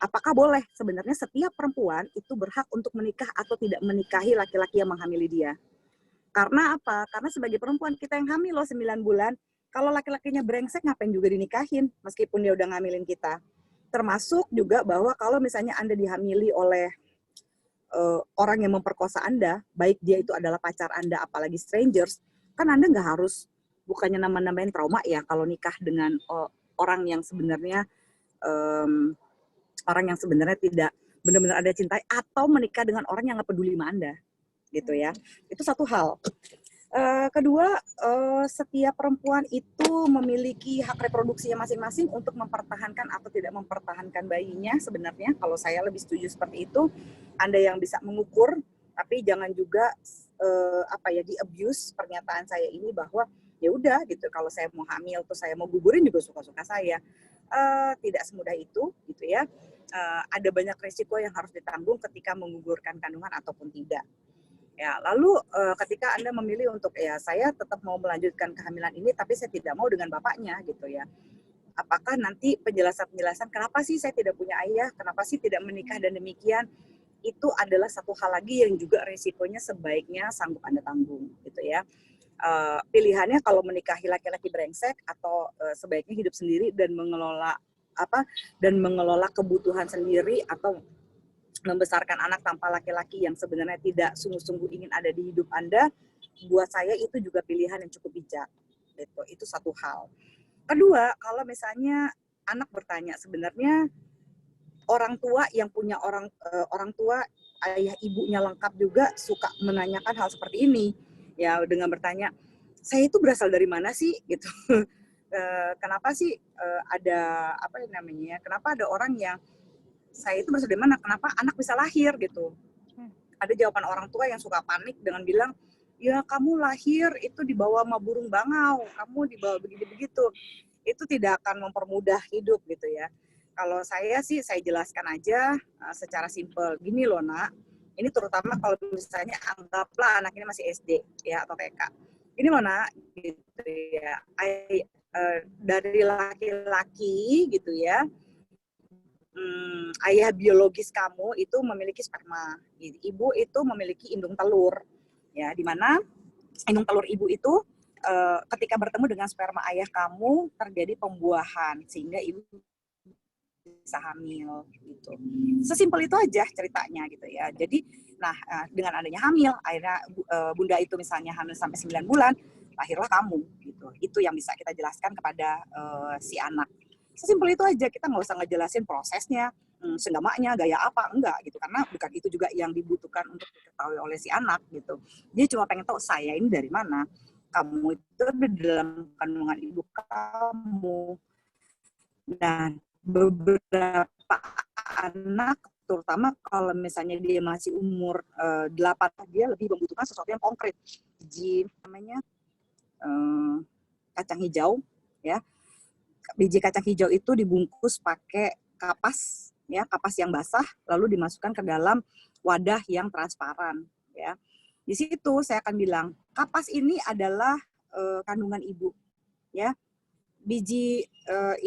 Apakah boleh sebenarnya setiap perempuan itu berhak untuk menikah atau tidak menikahi laki-laki yang menghamili dia? Karena apa? Karena sebagai perempuan kita yang hamil loh 9 bulan. Kalau laki-lakinya brengsek ngapain juga dinikahin meskipun dia udah ngamilin kita. Termasuk juga bahwa kalau misalnya Anda dihamili oleh orang yang memperkosa Anda, baik dia itu adalah pacar Anda apalagi strangers, kan Anda nggak harus bukannya nambah-nambahin trauma ya kalau nikah dengan orang yang sebenarnya tidak benar-benar Anda cintai atau menikah dengan orang yang nggak peduli sama Anda gitu ya. Itu satu hal. Kedua, setiap perempuan itu memiliki hak reproduksinya masing-masing untuk mempertahankan atau tidak mempertahankan bayinya sebenarnya. Kalau saya lebih setuju seperti itu. Anda yang bisa mengukur, tapi jangan juga di abuse pernyataan saya ini bahwa ya udah gitu. Kalau saya mau hamil tuh saya mau gugurin juga suka-suka saya. Tidak semudah itu gitu ya. Ada banyak risiko yang harus ditanggung ketika menggugurkan kandungan ataupun tidak. Ya, lalu ketika Anda memilih untuk saya tetap mau melanjutkan kehamilan ini tapi saya tidak mau dengan bapaknya gitu ya. Apakah nanti penjelasan-penjelasan kenapa sih saya tidak punya ayah, kenapa sih tidak menikah dan demikian, itu adalah satu hal lagi yang juga risikonya sebaiknya sanggup Anda tanggung gitu ya. Pilihannya kalau menikahi laki-laki brengsek atau sebaiknya hidup sendiri dan mengelola kebutuhan sendiri atau membesarkan anak tanpa laki-laki yang sebenarnya tidak sungguh-sungguh ingin ada di hidup Anda, buat saya itu juga pilihan yang cukup bijak. Gitu. Itu satu hal. Kedua, kalau misalnya anak bertanya sebenarnya orang tua yang punya orang tua ayah ibunya lengkap juga suka menanyakan hal seperti ini. Ya dengan bertanya, saya itu berasal dari mana sih gitu. Kenapa sih ada kenapa ada orang yang saya itu berasal dari mana, kenapa anak bisa lahir gitu. Ada jawaban orang tua yang suka panik dengan bilang, ya kamu lahir itu dibawa sama burung bangau, kamu dibawa begitu-begitu. Itu tidak akan mempermudah hidup gitu ya. Kalau saya sih, saya jelaskan aja secara simpel. Gini loh nak, ini terutama kalau misalnya anggaplah anak ini masih SD ya atau TK. Gini loh nak, gitu ya. Dari laki-laki gitu ya, ayah biologis kamu itu memiliki sperma, ibu itu memiliki indung telur, ya, di mana indung telur ibu itu ketika bertemu dengan sperma ayah kamu terjadi pembuahan sehingga ibu bisa hamil gitu. Sesimpel itu aja ceritanya gitu ya. Jadi dengan adanya hamil akhirnya bunda itu misalnya hamil sampai 9 bulan, lahirlah kamu gitu. Itu yang bisa kita jelaskan kepada si anak. Sesimpel itu aja, kita nggak usah ngejelasin prosesnya, senggamaknya, gaya apa, enggak gitu. Karena bukan itu juga yang dibutuhkan untuk diketahui oleh si anak gitu. Dia cuma pengen tahu saya ini dari mana. Kamu itu ada dalam kandungan ibu kamu. Nah, beberapa anak, terutama kalau misalnya dia masih umur 8, dia lebih membutuhkan sesuatu yang konkret. Biji namanya kacang hijau, ya. Biji kacang hijau itu dibungkus pakai kapas, ya, kapas yang basah, lalu dimasukkan ke dalam wadah yang transparan, ya. Di situ saya akan bilang, kapas ini adalah kandungan ibu, ya. Biji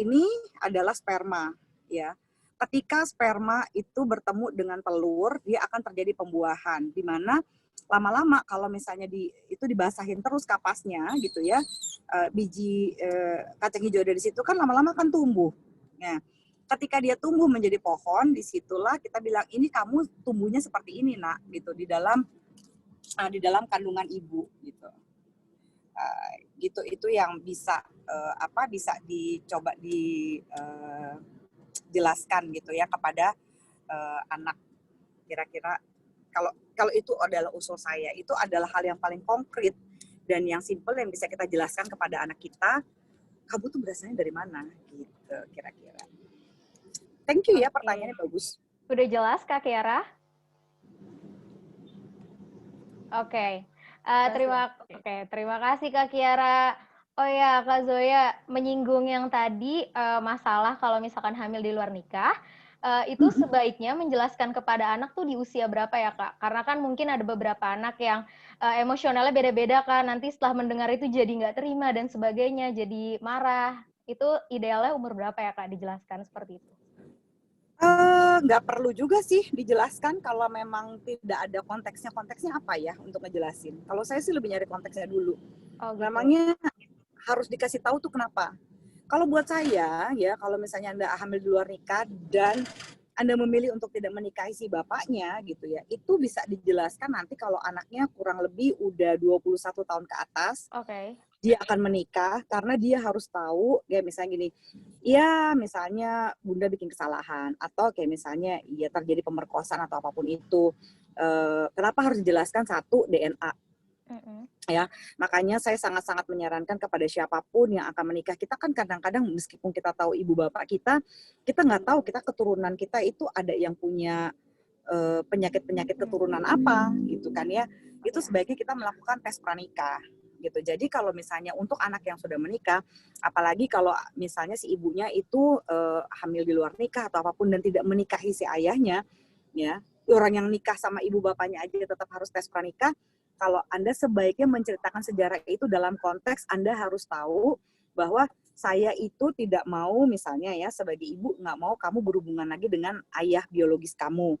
ini adalah sperma, ya. Ketika sperma itu bertemu dengan telur, dia akan terjadi pembuahan, di mana lama-lama kalau misalnya itu dibasahin terus kapasnya gitu ya, biji kacang hijau dari situ kan lama-lama kan tumbuh. Nah, ketika dia tumbuh menjadi pohon, disitulah kita bilang ini kamu tumbuhnya seperti ini nak, gitu di dalam kandungan ibu gitu. Gitu itu yang bisa bisa dicoba dijelaskan gitu ya kepada anak. Kira-kira kalau itu adalah usul saya, itu adalah hal yang paling konkret dan yang simple yang bisa kita jelaskan kepada anak kita, kamu tuh berasalnya dari mana gitu kira-kira. Thank you ya, pertanyaannya bagus. Udah jelas Kak Kiara? Oke. Terima kasih Kak Kiara. Oh ya, Kak Zoya menyinggung yang tadi masalah kalau misalkan hamil di luar nikah, itu sebaiknya menjelaskan kepada anak tuh di usia berapa ya Kak? Karena kan mungkin ada beberapa anak yang emosionalnya beda-beda kan, nanti setelah mendengar itu jadi nggak terima dan sebagainya, jadi marah. Itu idealnya umur berapa ya Kak dijelaskan seperti itu? Nggak perlu juga sih dijelaskan kalau memang tidak ada konteksnya apa ya untuk ngejelasin. Kalau saya sih lebih nyari konteksnya dulu. Oh, gitu. Memangnya harus dikasih tahu tuh kenapa. Kalau buat saya ya, kalau misalnya Anda hamil di luar nikah dan Anda memilih untuk tidak menikahi si bapaknya gitu ya, itu bisa dijelaskan nanti kalau anaknya kurang lebih udah 21 tahun ke atas. Oke. Dia akan menikah karena dia harus tahu, ya misalnya gini, ya misalnya bunda bikin kesalahan, atau kayak misalnya ya terjadi pemerkosaan atau apapun itu, kenapa harus dijelaskan satu DNA, ya makanya saya sangat-sangat menyarankan kepada siapapun yang akan menikah, kita kan kadang-kadang meskipun kita tahu ibu bapak kita nggak tahu kita keturunan kita itu ada yang punya penyakit-penyakit keturunan apa gitu kan ya, itu sebaiknya kita melakukan tes pranikah. Gitu. Jadi kalau misalnya untuk anak yang sudah menikah, apalagi kalau misalnya si ibunya itu hamil di luar nikah atau apapun dan tidak menikahi si ayahnya, ya orang yang nikah sama ibu bapaknya aja tetap harus tes pranikah. Kalau Anda sebaiknya menceritakan sejarah itu dalam konteks Anda harus tahu bahwa saya itu tidak mau misalnya ya sebagai ibu nggak mau kamu berhubungan lagi dengan ayah biologis kamu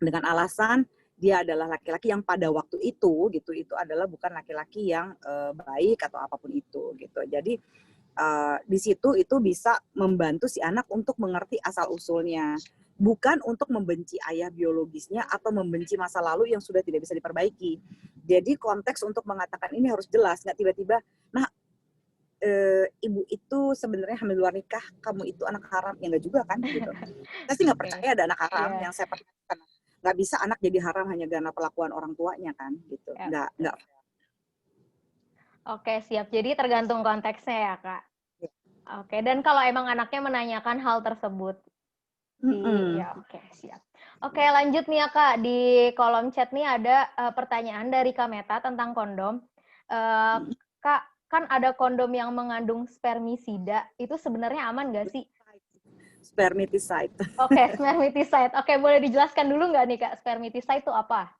dengan alasan dia adalah laki-laki yang pada waktu itu gitu, itu adalah bukan laki-laki yang baik atau apapun itu gitu. Jadi di situ itu bisa membantu si anak untuk mengerti asal usulnya, bukan untuk membenci ayah biologisnya atau membenci masa lalu yang sudah tidak bisa diperbaiki. Jadi konteks untuk mengatakan ini harus jelas, nggak tiba-tiba, nah ibu itu sebenarnya hamil luar nikah, kamu itu anak haram, ya nggak juga kan gitu. Saya sih nggak percaya ada anak haram yang saya percaya. Nggak bisa anak jadi haram hanya karena pelakuan orang tuanya kan gitu, nggak. Oke, siap. Jadi tergantung konteksnya ya Kak. Ya. Oke, dan kalau emang anaknya menanyakan hal tersebut, ya oke, siap. Oke, lanjut nih ya Kak, di kolom chat nih ada pertanyaan dari Kak Meta tentang kondom. Kak, kan ada kondom yang mengandung spermisida, itu sebenarnya aman nggak sih? Spermiticide. Oke, spermiticide. Oke, boleh dijelaskan dulu nggak nih Kak, spermiticide itu apa?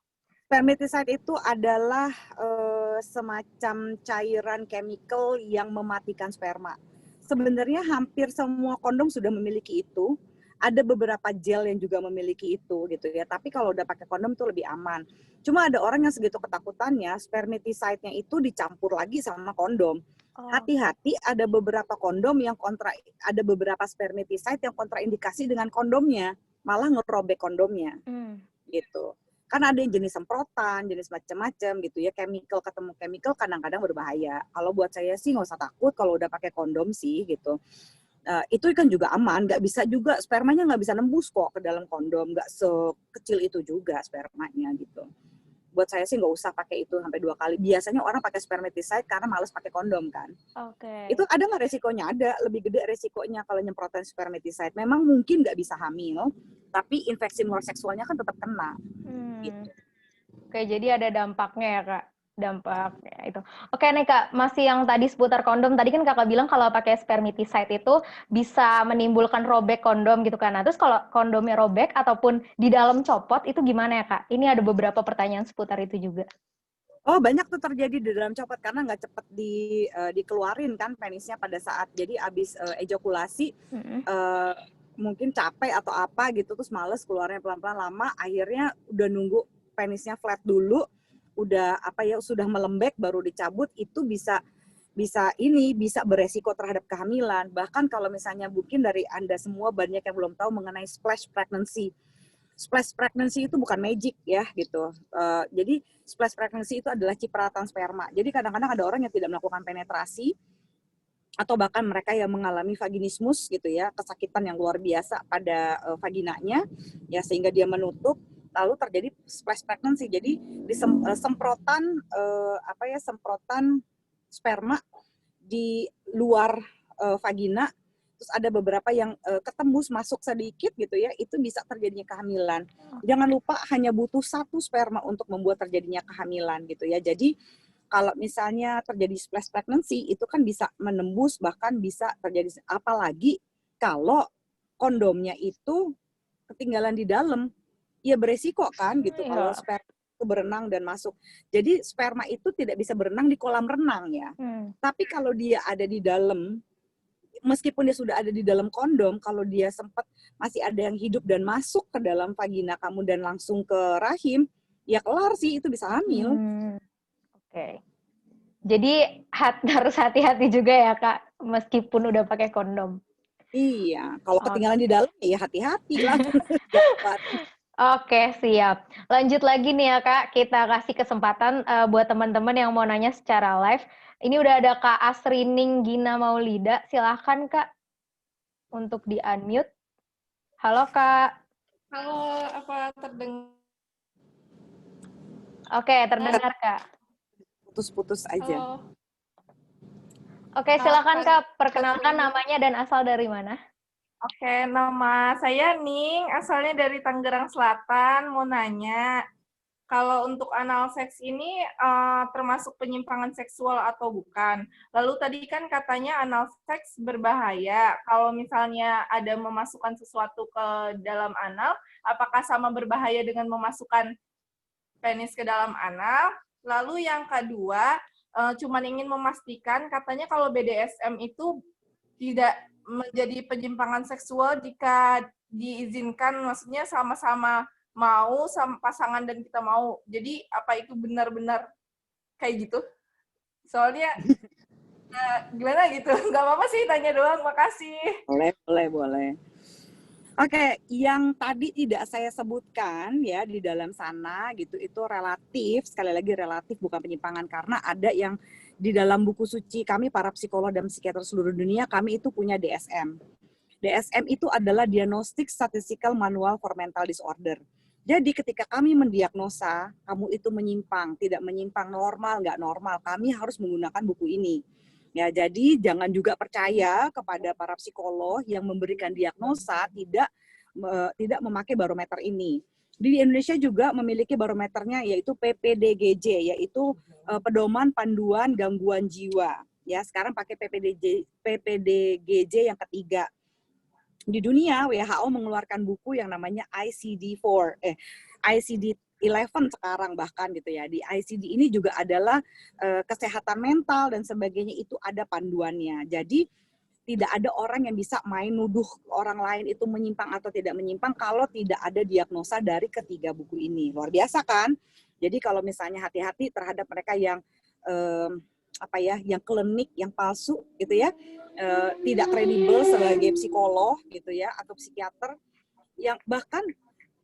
Spermiticide itu adalah semacam cairan chemical yang mematikan sperma. Sebenarnya hampir semua kondom sudah memiliki itu. Ada beberapa gel yang juga memiliki itu gitu ya. Tapi kalau udah pakai kondom tuh lebih aman. Cuma ada orang yang segitu ketakutannya spermiticide-nya itu dicampur lagi sama kondom. Hati-hati, ada beberapa kondom yang ada beberapa spermiticide yang kontraindikasi dengan kondomnya, malah ngerobek kondomnya. Gitu. Kan ada yang jenis semprotan, jenis macam-macam gitu ya, chemical ketemu chemical kadang-kadang berbahaya. Kalau buat saya sih nggak usah takut kalau udah pakai kondom sih gitu. Itu kan juga aman, nggak bisa juga spermanya nggak bisa nembus kok ke dalam kondom, nggak sekecil itu juga spermanya gitu. Buat saya sih nggak usah pakai itu sampai 2 kali. Biasanya orang pakai spermiticide karena males pakai kondom kan. Itu ada nggak resikonya? Ada, lebih gede resikonya kalau nyemprotan spermiticide. Memang mungkin nggak bisa hamil, tapi infeksi luar seksualnya kan tetap kena. Gitu. Oke, jadi ada dampaknya ya Kak, dampaknya itu. Oke nih Kak, masih yang tadi seputar kondom, tadi kan Kakak bilang kalau pakai spermiticide itu bisa menimbulkan robek kondom gitu kan. Nah terus kalau kondomnya robek ataupun di dalam copot itu gimana ya Kak? Ini ada beberapa pertanyaan seputar itu juga. Oh, banyak tuh terjadi di dalam copot karena nggak cepet dikeluarin kan penisnya pada saat jadi abis ejakulasi mungkin capek atau apa gitu terus males keluarnya pelan-pelan lama akhirnya udah nunggu penisnya flat dulu udah sudah melembek baru dicabut itu bisa beresiko terhadap kehamilan. Bahkan kalau misalnya mungkin dari Anda semua banyak yang belum tahu mengenai splash pregnancy. Splash pregnancy itu bukan magic ya gitu. Jadi splash pregnancy itu adalah cipratan sperma. Jadi kadang-kadang ada orang yang tidak melakukan penetrasi atau bahkan mereka yang mengalami vaginismus gitu ya, kesakitan yang luar biasa pada vaginanya ya sehingga dia menutup lalu terjadi splash pregnancy. Jadi semprotan semprotan sperma di luar vagina terus ada beberapa yang ketembus masuk sedikit gitu ya, itu bisa terjadinya kehamilan. Jangan lupa hanya butuh 1 sperma untuk membuat terjadinya kehamilan gitu ya. Jadi kalau misalnya terjadi splash pregnancy itu kan bisa menembus bahkan bisa terjadi apalagi kalau kondomnya itu ketinggalan di dalam. Ya beresiko kan gitu kalau sperma itu berenang dan masuk. Jadi sperma itu tidak bisa berenang di kolam renang ya. Tapi kalau dia ada di dalam meskipun dia sudah ada di dalam kondom, kalau dia sempat masih ada yang hidup dan masuk ke dalam vagina kamu dan langsung ke rahim, ya kelar sih itu bisa hamil. Oke. Jadi harus hati-hati juga ya Kak, meskipun udah pakai kondom. Iya, kalau ketinggalan di dalam ya hati-hati lah. Oke, siap. Lanjut lagi nih ya Kak, kita kasih kesempatan buat teman-teman yang mau nanya secara live. Ini udah ada Kak Asrining Gina Maulida, silahkan Kak untuk di-unmute. Halo Kak. Halo, apa terdengar? Oke, terdengar Kak. Putus-putus aja. Halo. Oke, silakan Kak, perkenalkan namanya dan asal dari mana. Oke, nama saya Ning, asalnya dari Tangerang Selatan. Mau nanya, kalau untuk anal seks ini termasuk penyimpangan seksual atau bukan? Lalu tadi kan katanya anal seks berbahaya. Kalau misalnya ada memasukkan sesuatu ke dalam anal, apakah sama berbahaya dengan memasukkan penis ke dalam anal? Lalu yang kedua, cuman ingin memastikan katanya kalau BDSM itu tidak menjadi penyimpangan seksual jika diizinkan, maksudnya sama-sama mau sama pasangan dan kita mau. Jadi apa itu benar-benar kayak gitu? Soalnya gimana gitu? Nggak apa-apa sih, tanya doang. Makasih. Boleh. Oke, yang tadi tidak saya sebutkan ya di dalam sana gitu itu relatif, sekali lagi relatif bukan penyimpangan karena ada yang di dalam buku suci kami para psikolog dan psikiater seluruh dunia kami itu punya DSM. DSM itu adalah Diagnostic Statistical Manual for Mental Disorder. Jadi ketika kami mendiagnosa kamu itu menyimpang, tidak menyimpang, normal, nggak normal, kami harus menggunakan buku ini. Ya, jadi jangan juga percaya kepada para psikolog yang memberikan diagnosa tidak memakai barometer ini. Di Indonesia juga memiliki barometernya yaitu PPDGJ, yaitu pedoman panduan gangguan jiwa. Ya, sekarang pakai PPDGJ yang ketiga. Di dunia WHO mengeluarkan buku yang namanya ICD-4, ICD-11 sekarang bahkan gitu ya. Di ICD ini juga adalah kesehatan mental dan sebagainya itu ada panduannya. Jadi tidak ada orang yang bisa main nuduh orang lain itu menyimpang atau tidak menyimpang kalau tidak ada diagnosa dari ketiga buku ini. Luar biasa kan? Jadi kalau misalnya hati-hati terhadap mereka yang yang klinik, yang palsu gitu ya, tidak kredibel sebagai psikolog gitu ya atau psikiater, yang bahkan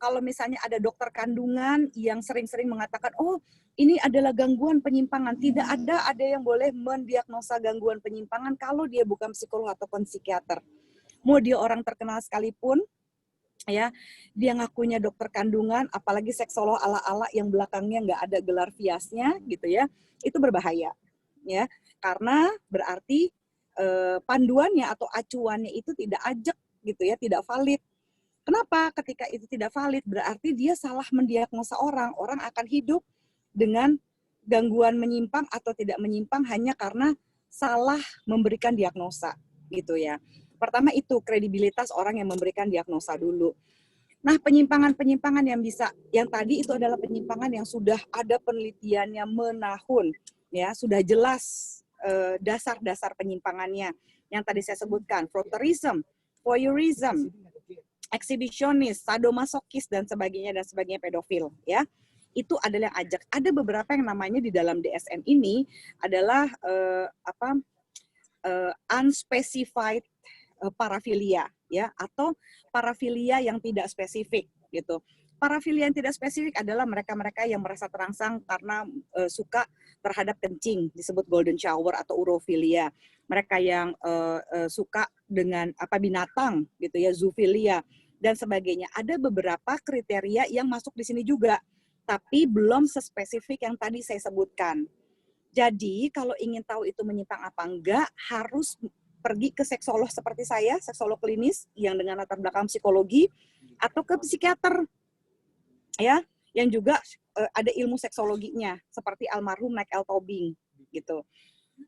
kalau misalnya ada dokter kandungan yang sering-sering mengatakan, oh ini adalah gangguan penyimpangan. Tidak ada yang boleh mendiagnosa gangguan penyimpangan kalau dia bukan psikolog ataupun psikiater. Mau dia orang terkenal sekalipun, ya dia ngakunya dokter kandungan, apalagi seksolog ala-ala yang belakangnya nggak ada gelar viasnya gitu ya, itu berbahaya. Ya, karena berarti panduannya atau acuannya itu tidak ajak gitu ya, tidak valid. Kenapa? Ketika itu tidak valid, berarti dia salah mendiagnosa orang. Orang akan hidup dengan gangguan menyimpang atau tidak menyimpang hanya karena salah memberikan diagnosa, gitu ya. Pertama itu, kredibilitas orang yang memberikan diagnosa dulu. Nah, penyimpangan-penyimpangan yang tadi itu adalah penyimpangan yang sudah ada penelitiannya menahun, ya, sudah jelas dasar-dasar penyimpangannya. Yang tadi saya sebutkan, frotteurism, voyeurism, eksibisionis, sadomasokis dan sebagainya pedofil ya. Itu adalah yang ajak. Ada beberapa yang namanya di dalam DSM ini adalah unspecified parafilia ya, atau parafilia yang tidak spesifik gitu. Parafilia yang tidak spesifik adalah mereka-mereka yang merasa terangsang karena suka terhadap kencing, disebut golden shower atau urofilia. Mereka yang suka dengan binatang gitu ya, zoofilia dan sebagainya. Ada beberapa kriteria yang masuk di sini juga, tapi belum sespesifik yang tadi saya sebutkan. Jadi kalau ingin tahu itu menyimpang apa enggak, harus pergi ke seksolog seperti saya, seksolog klinis yang dengan latar belakang psikologi, atau ke psikiater ya, yang juga ada ilmu seksologinya seperti almarhum Michael Tobing gitu.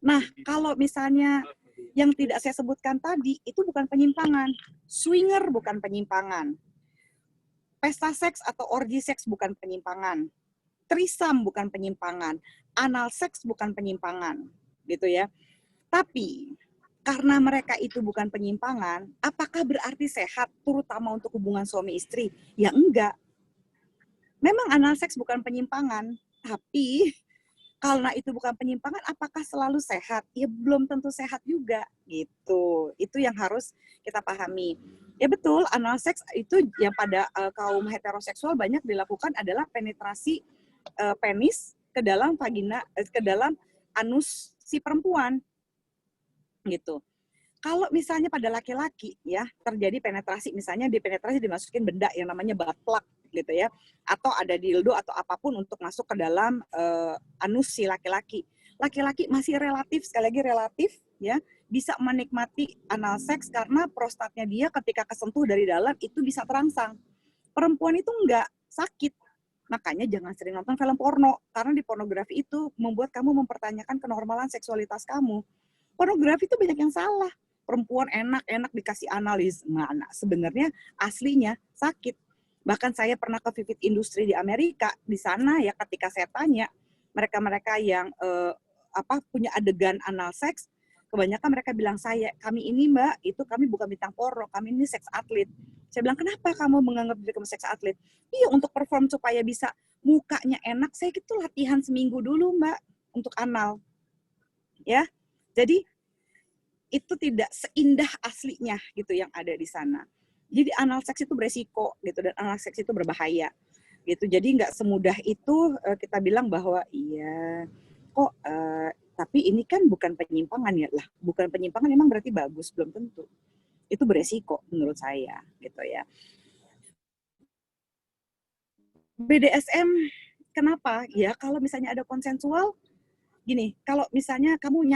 Nah, kalau misalnya yang tidak saya sebutkan tadi itu bukan penyimpangan, swinger bukan penyimpangan, pesta seks atau orgi seks bukan penyimpangan, trisam bukan penyimpangan, anal seks bukan penyimpangan, gitu ya. Tapi karena mereka itu bukan penyimpangan, apakah berarti sehat, terutama untuk hubungan suami istri? Ya enggak. Memang anal seks bukan penyimpangan, tapi karena itu bukan penyimpangan, apakah selalu sehat? Ya belum tentu sehat juga, gitu. Itu yang harus kita pahami. Ya betul, anal seks itu yang pada kaum heteroseksual banyak dilakukan adalah penetrasi penis ke dalam vagina, ke dalam anus si perempuan, gitu. Kalau misalnya pada laki-laki ya terjadi penetrasi, misalnya dipenetrasi dimasukin benda yang namanya butt plug gitu ya, atau ada dildo atau apapun untuk masuk ke dalam anus si laki-laki. Laki-laki masih relatif, sekali lagi relatif ya, bisa menikmati anal seks karena prostatnya dia ketika kesentuh dari dalam itu bisa terangsang. Perempuan itu enggak, sakit. Makanya jangan sering nonton film porno, karena di pornografi itu membuat kamu mempertanyakan kenormalan seksualitas kamu. Pornografi itu banyak yang salah. Perempuan enak-enak dikasih analis, mana sebenarnya aslinya sakit. Bahkan saya pernah ke Vivid Industri di Amerika, di sana ya ketika saya tanya, mereka-mereka yang punya adegan anal seks, kebanyakan mereka bilang kami ini mbak, itu kami bukan bintang porno, kami ini seks atlet. Saya bilang, kenapa kamu menganggap diri kamu seks atlet? Iya, untuk perform supaya bisa mukanya enak, saya itu latihan seminggu dulu mbak, untuk anal. Ya, jadi itu tidak seindah aslinya gitu yang ada di sana. Jadi anal seks itu beresiko gitu, dan anal seks itu berbahaya gitu. Jadi nggak semudah itu kita bilang bahwa iya kok tapi ini kan bukan penyimpangan ya lah. Bukan penyimpangan emang berarti bagus, belum tentu. Itu beresiko menurut saya gitu ya. BDSM kenapa? Ya kalau misalnya ada konsensual gini, kalau misalnya kamu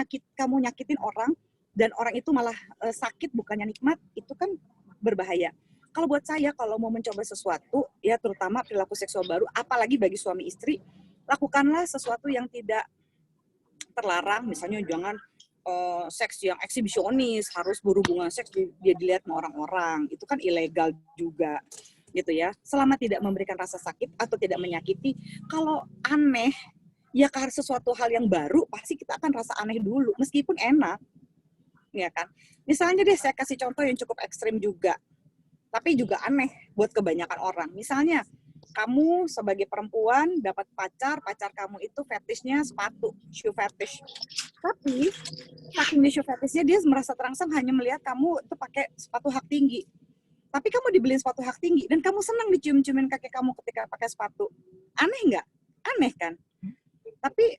nyakitin orang dan orang itu malah sakit bukannya nikmat, itu kan berbahaya. Kalau buat saya, kalau mau mencoba sesuatu, ya terutama perilaku seksual baru, apalagi bagi suami istri, lakukanlah sesuatu yang tidak terlarang, misalnya jangan seks yang eksibisionis, harus berhubungan seks dia dilihat sama orang-orang, itu kan ilegal juga, gitu ya. Selama tidak memberikan rasa sakit atau tidak menyakiti, kalau aneh, ya karena sesuatu hal yang baru, pasti kita akan rasa aneh dulu, meskipun enak. ya kan. Misalnya deh saya kasih contoh yang cukup ekstrim juga, tapi juga aneh buat kebanyakan orang. Misalnya kamu sebagai perempuan dapat pacar kamu itu fetishnya sepatu, shoe fetish. Tapi saking di shoe fetishnya dia merasa terangsang hanya melihat kamu itu pakai sepatu hak tinggi. Tapi kamu dibeliin sepatu hak tinggi dan kamu senang dicium-ciumin kaki kamu ketika pakai sepatu. Aneh nggak? Aneh kan? Tapi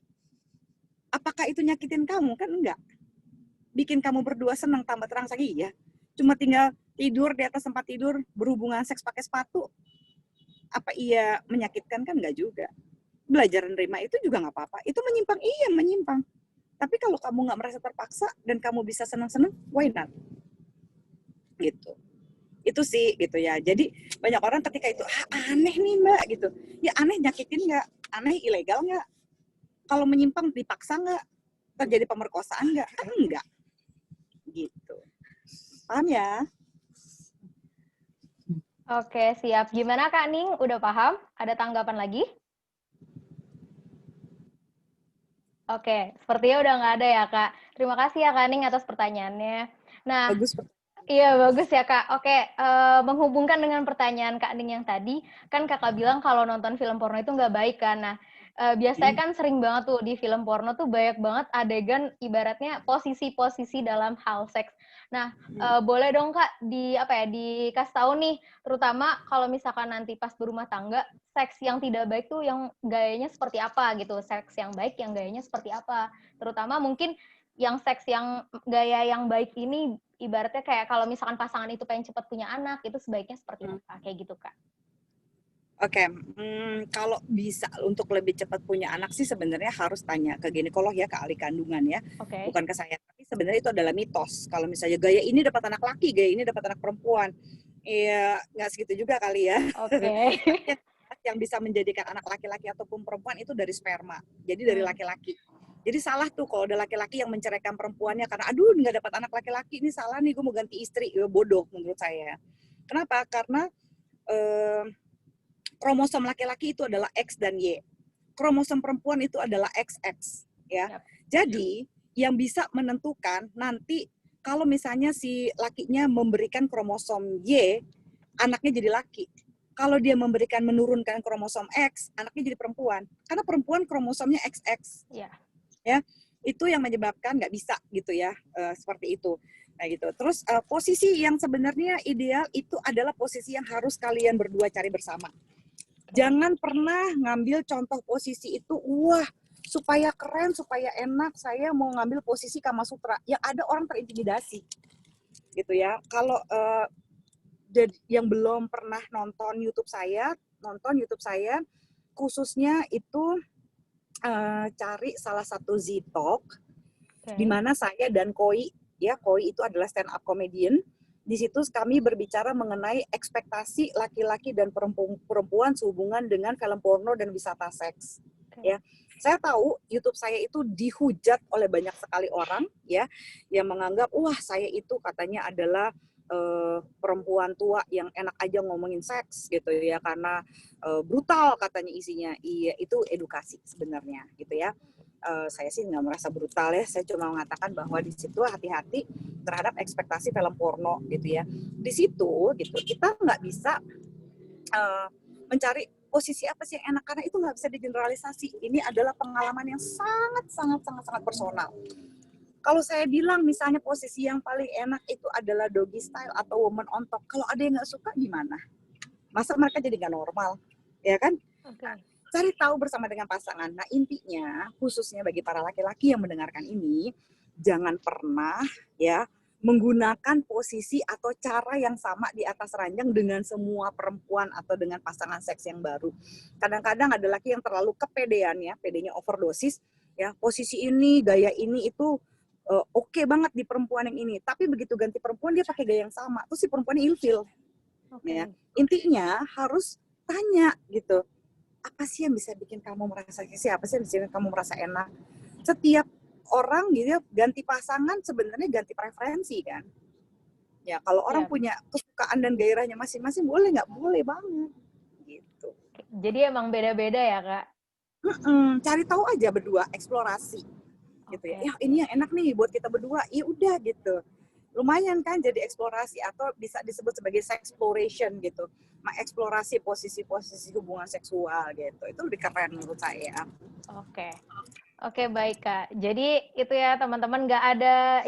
apakah itu nyakitin kamu? Kan enggak. Bikin kamu berdua senang tambah terangsang, iya. Cuma tinggal tidur di atas tempat tidur, berhubungan seks pakai sepatu. Apa iya menyakitkan? Kan enggak juga. Belajar menerima itu juga nggak apa-apa. Itu menyimpang, iya menyimpang. Tapi kalau kamu nggak merasa terpaksa dan kamu bisa senang-senang, why not? Gitu. Itu sih gitu ya. Jadi banyak orang ketika itu, aneh nih Mbak gitu. Ya aneh nyakitin nggak? Aneh ilegal nggak? Kalau menyimpang dipaksa nggak? Terjadi pemerkosaan nggak? Kan enggak. Gitu. Paham ya? Oke, siap. Gimana Kak Ning? Udah paham? Ada tanggapan lagi? Oke, sepertinya udah nggak ada ya Kak. Terima kasih ya Kak Ning atas pertanyaannya. Nah, Bagus. iya bagus ya Kak. Oke, menghubungkan dengan pertanyaan Kak Ning yang tadi, kan Kakak bilang kalau nonton film porno itu nggak baik kan. Nah, biasanya kan sering banget tuh di film porno tuh banyak banget adegan ibaratnya posisi-posisi dalam hal seks. Nah, boleh dong Kak dikasih tahu nih, terutama kalau misalkan nanti pas berumah tangga, seks yang tidak baik tuh yang gayanya seperti apa gitu, seks yang baik yang gayanya seperti apa. Terutama mungkin yang seks yang gaya yang baik ini ibaratnya kayak kalau misalkan pasangan itu pengen cepat punya anak, itu sebaiknya seperti apa? Kayak gitu, Kak. Oke, kalau bisa untuk lebih cepat punya anak sih sebenarnya harus tanya ke ginekolog ya, ke ahli kandungan ya, bukan ke saya. Tapi sebenarnya itu adalah mitos. Kalau misalnya gaya ini dapat anak laki, gaya ini dapat anak perempuan, ya nggak segitu juga kali ya. Oke. Yang bisa menjadikan anak laki-laki ataupun perempuan itu dari sperma, jadi dari laki-laki. Jadi salah tuh kalau ada laki-laki yang menceraikan perempuannya karena aduh nggak dapat anak laki-laki, ini salah nih, gue mau ganti istri. Ya, bodoh menurut saya. Kenapa? Karena kromosom laki-laki itu adalah X dan Y. Kromosom perempuan itu adalah XX, ya. Jadi, yang bisa menentukan nanti kalau misalnya si lakinya memberikan kromosom Y, anaknya jadi laki. Kalau dia menurunkan kromosom X, anaknya jadi perempuan. Karena perempuan kromosomnya XX. Ya, itu yang menyebabkan nggak bisa gitu ya, seperti itu. Nah gitu. Terus posisi yang sebenarnya ideal itu adalah posisi yang harus kalian berdua cari bersama. Jangan pernah ngambil contoh posisi itu, wah supaya keren, supaya enak, saya mau ngambil posisi Kama Sutra. Yang ada orang terintimidasi, gitu ya. Kalau yang belum pernah nonton YouTube saya, khususnya itu cari salah satu Z-Talk, di mana saya dan Koi, ya Koi itu adalah stand up comedian. Di situ kami berbicara mengenai ekspektasi laki-laki dan perempuan sehubungan dengan film porno dan wisata seks. Ya, saya tahu YouTube saya itu dihujat oleh banyak sekali orang, ya, yang menganggap wah saya itu katanya adalah perempuan tua yang enak aja ngomongin seks gitu ya karena brutal katanya isinya. Iya, itu edukasi sebenarnya gitu ya. Saya sih nggak merasa brutal ya, saya cuma mengatakan bahwa di situ hati-hati terhadap ekspektasi film porno gitu ya. Di situ gitu kita nggak bisa mencari posisi apa sih yang enak karena itu nggak bisa digeneralisasi. Ini adalah pengalaman yang sangat personal. Kalau saya bilang misalnya posisi yang paling enak itu adalah doggy style atau woman on top, kalau ada yang nggak suka gimana? Masa mereka jadi nggak normal, ya kan? Nah, cari tahu bersama dengan pasangan. Nah intinya khususnya bagi para laki-laki yang mendengarkan ini, jangan pernah ya menggunakan posisi atau cara yang sama di atas ranjang dengan semua perempuan atau dengan pasangan seks yang baru. Kadang-kadang ada laki yang terlalu kepedean ya, pedenya overdosis ya, posisi ini, gaya ini itu oke banget di perempuan yang ini, tapi begitu ganti perempuan dia pakai gaya yang sama, terus si perempuannya ilfil. Ya. Intinya harus tanya gitu, apa sih yang bisa bikin kamu merasa seksi, apa sih yang bisa bikin kamu merasa enak. Setiap orang gitu ganti pasangan sebenarnya ganti preferensi kan. Ya kalau orang punya kesukaan dan gairahnya masing-masing boleh nggak? Boleh banget. Gitu. Jadi emang beda-beda ya Kak? Cari tahu aja berdua, eksplorasi. gitu ya. Ya ini yang enak nih buat kita berdua. Ya udah gitu. Lumayan kan jadi eksplorasi atau bisa disebut sebagai sexploration gitu. Mengeksplorasi posisi-posisi hubungan seksual gitu. Itu lebih keren menurut saya. Oke, baik Kak. Jadi itu ya teman-teman,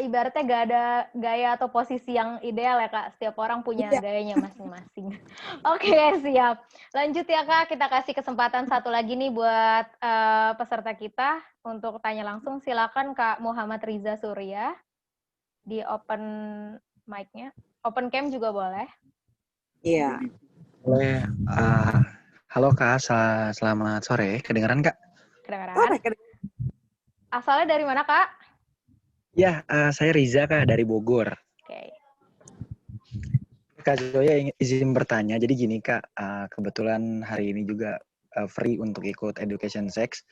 ibaratnya nggak ada gaya atau posisi yang ideal ya Kak. Setiap orang punya gayanya masing-masing. Oke, siap. Lanjut ya Kak, kita kasih kesempatan satu lagi nih buat peserta kita untuk tanya langsung. Silakan Kak Muhammad Riza Surya di open mic-nya. Open cam juga boleh. Iya. Boleh. Halo Kak, selamat sore. Kedengeran Kak? Kedengeran. Asalnya dari mana Kak? Ya, saya Riza Kak dari Bogor. Oke. Kak Zoya izin bertanya. Jadi gini Kak, kebetulan hari ini juga free untuk ikut Education Sex.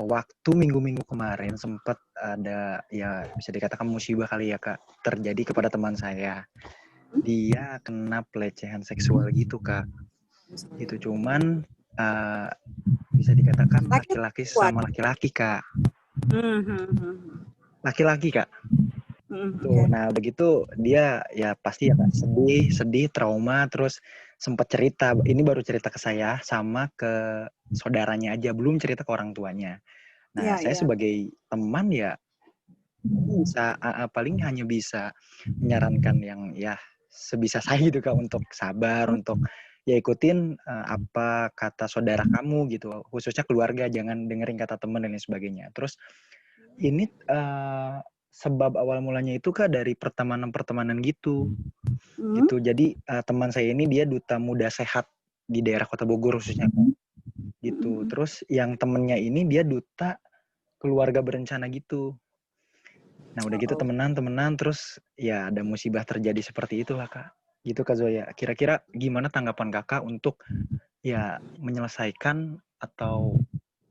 Waktu minggu-minggu kemarin sempat ada, ya bisa dikatakan musibah kali ya Kak, terjadi kepada teman saya. Dia kena pelecehan seksual gitu Kak. Itu cuman bisa dikatakan laki-laki sama laki-laki Kak. Laki-laki Kak. Tuh, nah begitu dia ya pasti ya Kak, sedih, trauma, terus sempat cerita. Ini baru cerita ke saya sama ke saudaranya aja, belum cerita ke orang tuanya. Nah, saya sebagai teman ya bisa paling hanya bisa menyarankan yang ya sebisa saya gitu Kak, untuk sabar, untuk ya ikutin apa kata saudara kamu gitu, khususnya keluarga, jangan dengerin kata teman dan lain sebagainya. Terus ini sebab awal mulanya itu Kak dari pertemanan gitu. Gitu. Jadi teman saya ini dia duta muda sehat di daerah Kota Bogor khususnya Kak. Gitu. Terus yang temennya ini dia duta keluarga berencana gitu. Nah, udah gitu temenan terus ya ada musibah terjadi seperti itulah Kak. Gitu Kak Zoya. Kira-kira gimana tanggapan Kakak untuk ya menyelesaikan atau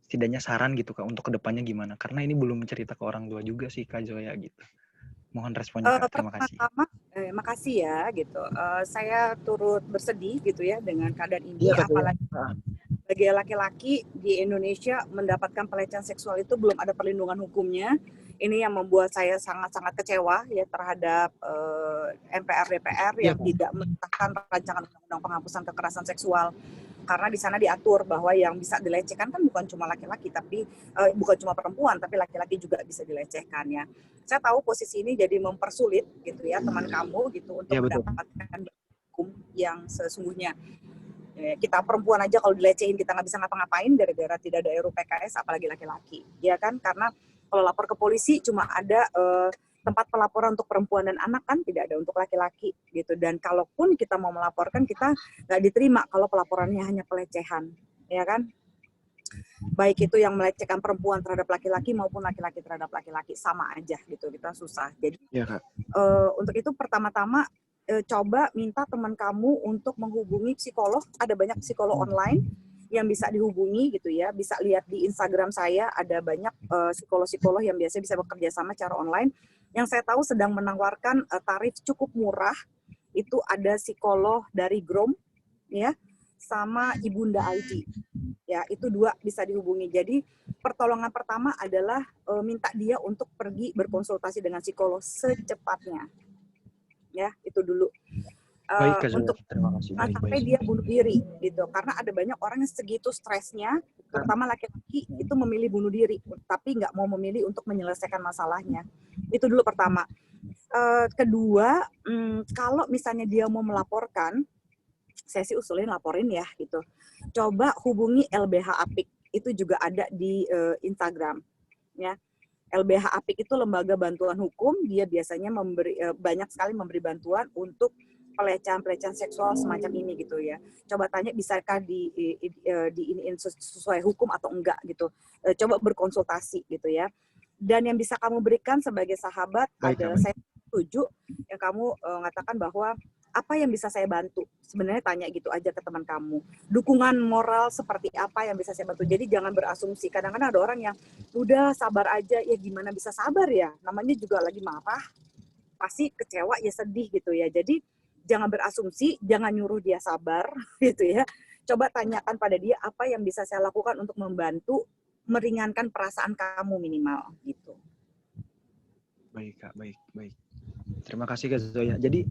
setidaknya saran gitu Kak untuk kedepannya gimana? Karena ini belum cerita ke orang tua juga sih Kak Zoya gitu. Mohon responnya Kak. Terima kasih. Makasih ya gitu. Saya turut bersedih gitu ya dengan keadaan ini. Ya, apalagi bagi laki-laki di Indonesia mendapatkan pelecehan seksual itu belum ada perlindungan hukumnya. Ini yang membuat saya sangat-sangat kecewa ya terhadap MPR DPR yang tidak mengesahkan rancangan undang-undang penghapusan kekerasan seksual. Karena di sana diatur bahwa yang bisa dilecehkan kan bukan cuma laki-laki, tapi bukan cuma perempuan, tapi laki-laki juga bisa dilecehkan ya. Saya tahu posisi ini jadi mempersulit gitu ya teman kamu gitu untuk mendapatkan hukum yang sesungguhnya. Kita perempuan aja kalau dilecehin kita nggak bisa ngapa-ngapain gara-gara tidak ada RUU PKS, apalagi laki-laki, ya kan? Karena kalau lapor ke polisi cuma ada tempat pelaporan untuk perempuan dan anak kan, tidak ada untuk laki-laki gitu. Dan kalaupun kita mau melaporkan kita nggak diterima kalau pelaporannya hanya pelecehan, ya kan? Baik itu yang melecehkan perempuan terhadap laki-laki maupun laki-laki terhadap laki-laki, sama aja gitu, kita susah. Jadi untuk itu pertama-tama coba minta teman kamu untuk menghubungi psikolog. Ada banyak psikolog online yang bisa dihubungi gitu ya. Bisa lihat di Instagram saya, ada banyak psikolog-psikolog yang biasanya bisa bekerja sama cara online. Yang saya tahu sedang menawarkan tarif cukup murah. Itu ada psikolog dari GROM ya, sama Ibunda ID. Ya, itu dua bisa dihubungi. Jadi pertolongan pertama adalah minta dia untuk pergi berkonsultasi dengan psikolog secepatnya. Ya, itu dulu. Untuk sampai dia bunuh diri gitu, karena ada banyak orang yang segitu stresnya, terutama laki-laki itu memilih bunuh diri, tapi nggak mau memilih untuk menyelesaikan masalahnya. Itu dulu pertama. Kedua, kalau misalnya dia mau melaporkan, saya sih usulin laporin ya gitu. Coba hubungi LBH Apik, itu juga ada di Instagram ya. LBH Apik itu lembaga bantuan hukum, dia biasanya banyak sekali memberi bantuan untuk pelecehan seksual semacam ini gitu ya. Coba tanya bisakah diiniin sesuai hukum atau enggak gitu. Coba berkonsultasi gitu ya. Dan yang bisa kamu berikan sebagai sahabat adalah saya setuju yang kamu mengatakan bahwa apa yang bisa saya bantu? Sebenarnya tanya gitu aja ke teman kamu. Dukungan moral seperti apa yang bisa saya bantu? Jadi jangan berasumsi. Kadang-kadang ada orang yang udah sabar aja, ya gimana bisa sabar ya? Namanya juga lagi marah, pasti kecewa ya sedih gitu ya. Jadi jangan berasumsi, jangan nyuruh dia sabar gitu ya. Coba tanyakan pada dia apa yang bisa saya lakukan untuk membantu meringankan perasaan kamu minimal gitu. Baik Kak, baik. Terima kasih Kak Zoya. Jadi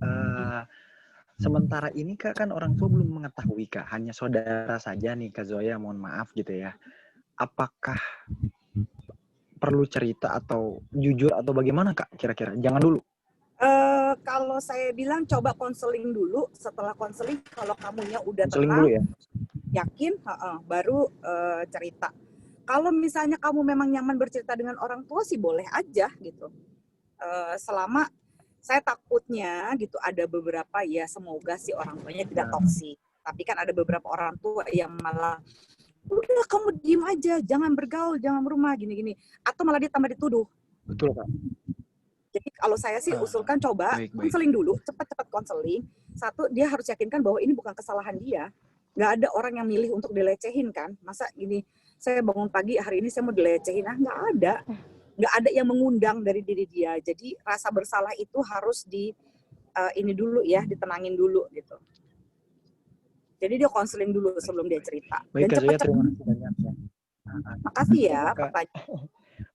sementara ini Kak kan orang tua belum mengetahui Kak, hanya saudara saja nih Kak Zoya, mohon maaf gitu ya. Apakah perlu cerita atau jujur atau bagaimana Kak kira-kira? Jangan dulu. Kalau saya bilang coba konseling dulu, setelah konseling kalau kamunya udah Konseling tenang, dulu ya. yakin, baru cerita. Kalau misalnya kamu memang nyaman bercerita dengan orang tua sih boleh aja gitu. Selama saya takutnya gitu ada beberapa ya, semoga si orang tuanya tidak toksik. Tapi kan ada beberapa orang tua yang malah udah kamu diem aja, jangan bergaul, jangan berumah gini-gini, atau malah dia tambah dituduh. Betul Kak. Jadi kalau saya sih usulkan coba konseling dulu, cepat-cepat konseling. Satu, dia harus yakinkan bahwa ini bukan kesalahan dia. Nggak ada orang yang milih untuk dilecehin kan. Masa gini, saya bangun pagi hari ini saya mau dilecehin, nggak ada. Nggak ada yang mengundang dari diri dia. Jadi rasa bersalah itu harus ini dulu ya, ditenangin dulu gitu. Jadi dia konseling dulu sebelum dia cerita. Baik, Dan cepat-cepat. terima kasih banyak ya. Makasih ya pertanyaan.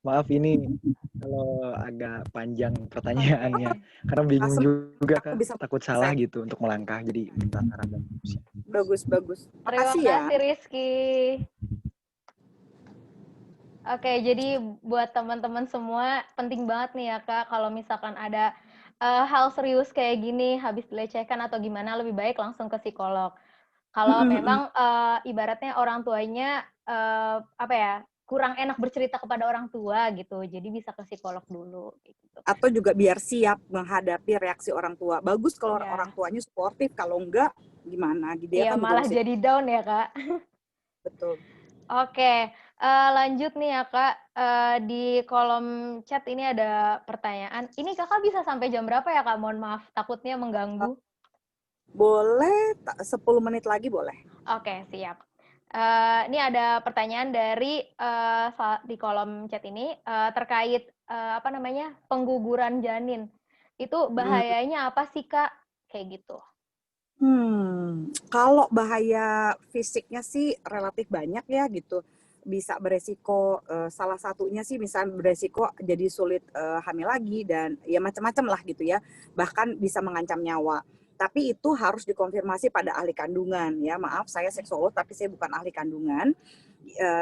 Maaf ini kalau agak panjang pertanyaannya, karena bingung juga Kak, takut salah gitu untuk melangkah, jadi minta saran dan diskusi. Bagus. Terima kasih Rizky. Oke, jadi buat teman-teman semua penting banget nih ya Kak, kalau misalkan ada hal serius kayak gini, habis dilecehkan atau gimana, lebih baik langsung ke psikolog. Kalau memang ibaratnya orang tuanya kurang enak bercerita kepada orang tua gitu, jadi bisa ke psikolog dulu. Gitu. Atau juga biar siap menghadapi reaksi orang tua. Bagus kalau orang tuanya suportif, kalau enggak gimana? Dia kan malah jadi down ya Kak. Betul. Oke, lanjut nih ya Kak, di kolom chat ini ada pertanyaan. Ini Kakak bisa sampai jam berapa ya Kak? Mohon maaf, takutnya mengganggu. Boleh, 10 menit lagi boleh. Oke, siap. Ini ada pertanyaan dari di kolom chat ini terkait pengguguran janin. Itu bahayanya apa sih Kak? Kayak gitu. Kalau bahaya fisiknya sih relatif banyak ya gitu. Bisa beresiko, salah satunya sih misalnya beresiko jadi sulit hamil lagi dan ya macam-macam lah gitu ya. Bahkan bisa mengancam nyawa. Tapi itu harus dikonfirmasi pada ahli kandungan ya. Maaf, saya seksolog tapi saya bukan ahli kandungan.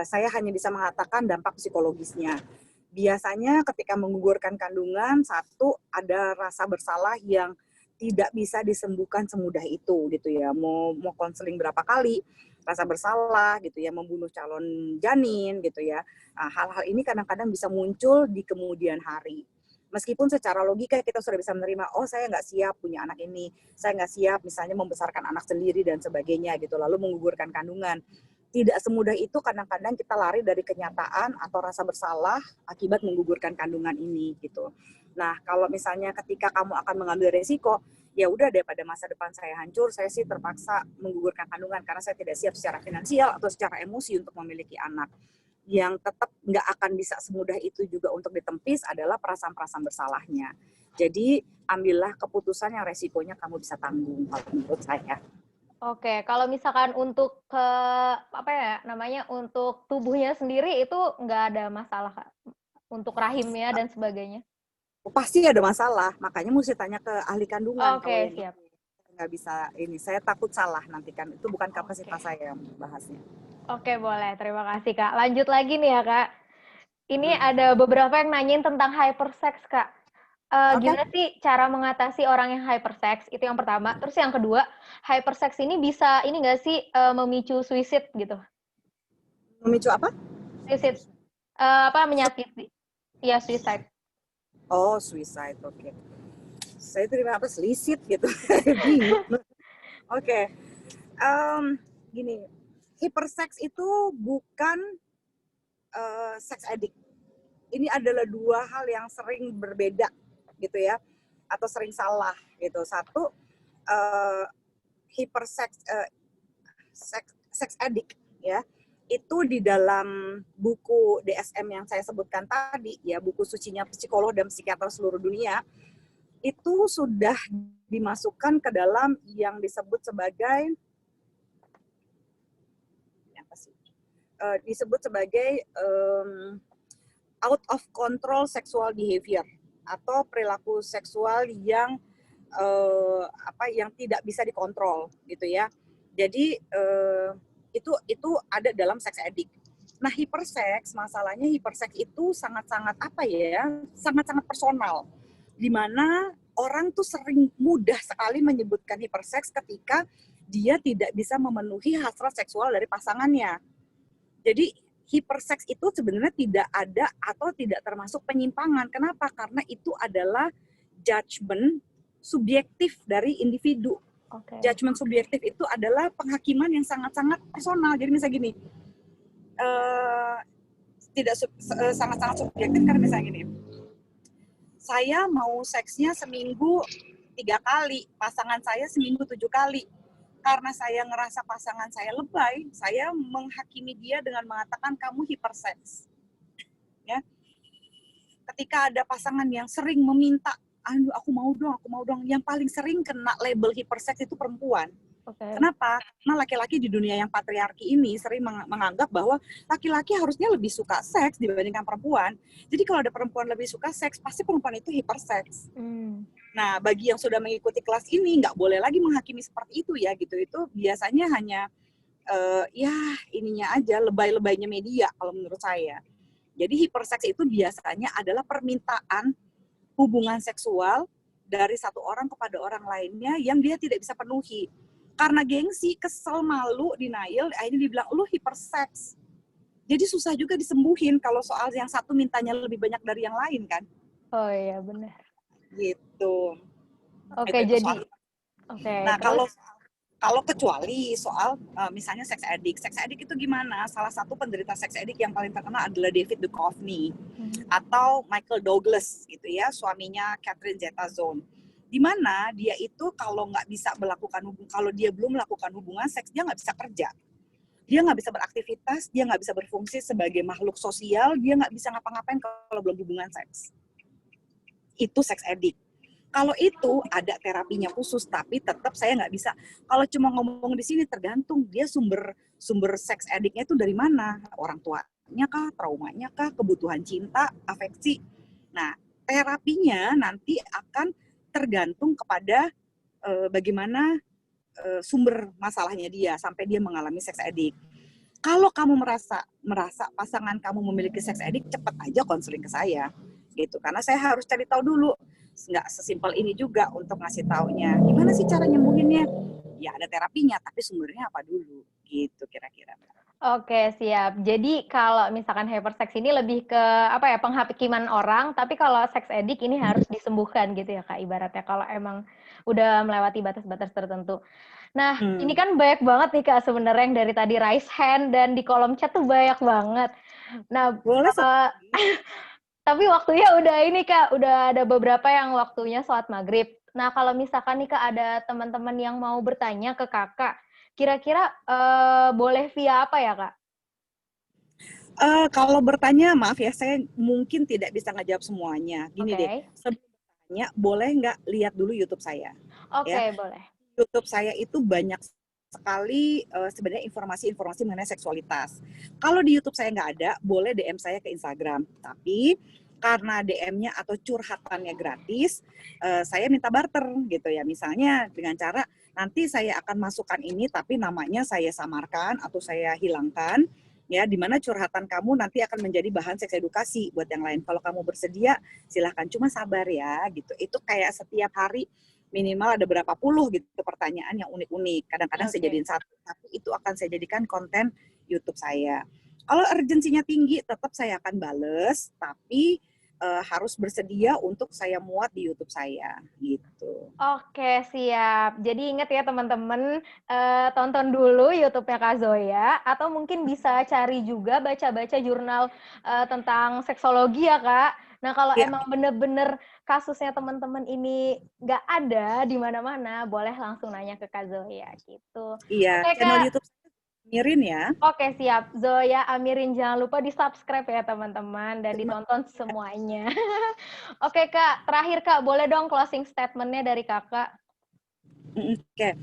Saya hanya bisa mengatakan dampak psikologisnya. Biasanya ketika menggugurkan kandungan, satu ada rasa bersalah yang tidak bisa disembuhkan semudah itu gitu ya. Mau konseling berapa kali, rasa bersalah gitu ya, membunuh calon janin gitu ya. Hal-hal ini kadang-kadang bisa muncul di kemudian hari. Meskipun secara logika kita sudah bisa menerima, oh saya nggak siap punya anak ini, saya nggak siap misalnya membesarkan anak sendiri dan sebagainya gitu, lalu menggugurkan kandungan. Tidak semudah itu, kadang-kadang kita lari dari kenyataan atau rasa bersalah akibat menggugurkan kandungan ini gitu. Nah kalau misalnya ketika kamu akan mengambil resiko, ya udah daripada masa depan saya hancur, saya sih terpaksa menggugurkan kandungan karena saya tidak siap secara finansial atau secara emosi untuk memiliki anak. Yang tetap nggak akan bisa semudah itu juga untuk ditempis adalah perasaan-perasaan bersalahnya. Jadi ambillah keputusan yang resikonya kamu bisa tanggung kalau menurut saya. Oke, kalau misalkan untuk untuk tubuhnya sendiri itu nggak ada masalah Kak? Untuk rahimnya dan sebagainya? Pasti ada masalah, makanya mesti tanya ke ahli kandungan. Oke, siap. Nggak bisa ini, saya takut salah nanti kan, itu bukan kapasitas saya yang bahasnya. Oke, boleh. Terima kasih, Kak. Lanjut lagi nih ya, Kak. Ini ada beberapa yang nanyain tentang hypersex, Kak. Gimana sih cara mengatasi orang yang hypersex? Itu yang pertama. Terus yang kedua, hypersex ini bisa, ini nggak sih memicu suicide gitu? Memicu apa? Suicide. Menyakiti. Ya, suicide. Oh, suicide, oke. Saya terima apa? Selisit gitu. Oke. Gini, hypersex itu bukan sex addict. Ini adalah dua hal yang sering berbeda gitu ya, atau sering salah gitu. Satu, hypersex, sex addict ya, itu di dalam buku DSM yang saya sebutkan tadi ya, buku sucinya psikolog dan psikiater seluruh dunia, itu sudah dimasukkan ke dalam yang disebut sebagai disebut sebagai out of control sexual behavior atau perilaku seksual yang yang tidak bisa dikontrol gitu ya. Jadi itu ada dalam sex addict. Nah, hiperseks, masalahnya hiperseks itu sangat-sangat sangat-sangat personal. Di mana orang tuh sering mudah sekali menyebutkan hiperseks ketika dia tidak bisa memenuhi hasrat seksual dari pasangannya. Jadi hiperseks itu sebenarnya tidak ada atau tidak termasuk penyimpangan. Kenapa? Karena itu adalah judgement subjektif dari individu. Okay. Judgement subjektif itu adalah penghakiman yang sangat-sangat personal. Jadi misalnya gini, sangat-sangat subjektif karena misalnya gini, saya mau seksnya seminggu 3 kali, pasangan saya seminggu 7 kali. Karena saya ngerasa pasangan saya lebay, saya menghakimi dia dengan mengatakan kamu hiperseks. Ya. Ketika ada pasangan yang sering meminta, aku mau dong. Yang paling sering kena label hiperseks itu perempuan. Okay. Kenapa? Karena laki-laki di dunia yang patriarki ini sering menganggap bahwa laki-laki harusnya lebih suka seks dibandingkan perempuan. Jadi kalau ada perempuan lebih suka seks, pasti perempuan itu hiperseks. Nah, bagi yang sudah mengikuti kelas ini, nggak boleh lagi menghakimi seperti itu ya, gitu. Itu biasanya hanya, ininya aja, lebay-lebaynya media kalau menurut saya. Jadi hiperseks itu biasanya adalah permintaan hubungan seksual dari satu orang kepada orang lainnya yang dia tidak bisa penuhi. Karena gengsi, kesel, malu, denial, akhirnya dibilang, lu hiperseks. Jadi susah juga disembuhin kalau soal yang satu mintanya lebih banyak dari yang lain kan. Oh iya, benar. Gitu. Oke, jadi Nah, kalau kecuali soal misalnya sex addict itu gimana? Salah satu penderita sex addict yang paling terkenal adalah David Duchovny atau Michael Douglas gitu ya, suaminya Catherine Zeta-Jones. Di mana dia itu kalau dia belum melakukan hubungan seks, dia nggak bisa kerja, dia nggak bisa beraktivitas, dia nggak bisa berfungsi sebagai makhluk sosial, dia nggak bisa ngapa-ngapain kalau belum hubungan seks. Itu sex addict. Kalau itu ada terapinya khusus, tapi tetap saya nggak bisa. Kalau cuma ngomong di sini tergantung dia sumber sex addict-nya itu dari mana? Orang tuanya kah, traumanya kah, kebutuhan cinta, afeksi. Nah, terapinya nanti akan tergantung kepada bagaimana sumber masalahnya dia sampai dia mengalami sex addict. Kalau kamu merasa pasangan kamu memiliki sex addict, cepat aja konseling ke saya, gitu. Karena saya harus cari tahu dulu. Nggak sesimpel ini juga untuk ngasih taunya. Gimana sih cara nyembuhinnya? Ya ada terapinya, tapi sumbernya apa dulu, gitu kira-kira. Oke, siap. Jadi kalau misalkan hyperseks ini lebih ke penghakiman orang, tapi kalau sex addict ini harus disembuhkan gitu ya Kak, ibaratnya kalau emang udah melewati batas-batas tertentu. Nah, ini kan banyak banget nih Kak sebenarnya yang dari tadi raise hand dan di kolom chat tuh banyak banget. Nah, boleh tapi waktunya udah ini Kak, udah ada beberapa yang waktunya sholat maghrib. Nah, kalau misalkan nih Kak ada teman-teman yang mau bertanya ke Kakak, kira-kira boleh via apa ya Kak? Kalau bertanya, maaf ya, saya mungkin tidak bisa ngejawab semuanya. Gini deh, sebelum bertanya, boleh nggak lihat dulu YouTube saya? Oke, boleh. YouTube saya itu banyak sekali sebenarnya informasi-informasi mengenai seksualitas. Kalau di YouTube saya nggak ada, boleh DM saya ke Instagram. Tapi karena DM-nya atau curhatannya gratis, saya minta barter gitu ya. Misalnya dengan cara nanti saya akan masukkan ini, tapi namanya saya samarkan atau saya hilangkan. Ya, di mana curhatan kamu nanti akan menjadi bahan seks edukasi buat yang lain. Kalau kamu bersedia, silahkan. Cuma sabar ya, gitu. Itu kayak setiap hari minimal ada berapa puluh gitu pertanyaan yang unik-unik. Kadang-kadang saya jadiin satu, tapi itu akan saya jadikan konten YouTube saya. Kalau urgensinya tinggi, tetap saya akan bales, tapi harus bersedia untuk saya muat di YouTube saya, gitu. Oke, siap. Jadi ingat ya teman-teman, tonton dulu YouTube-nya Kak Zoya, atau mungkin bisa cari juga baca-baca jurnal tentang seksologi ya Kak. Nah kalau emang bener-bener kasusnya teman-teman ini nggak ada di mana-mana, boleh langsung nanya ke Kak Zoya gitu. Iya, Oke, channel Kak. YouTube Amirin ya. Oke, siap. Zoya Amirin, jangan lupa di-subscribe ya teman-teman dan ditonton semuanya. Oke Kak, terakhir Kak, boleh dong closing statement-nya dari Kakak? Oke.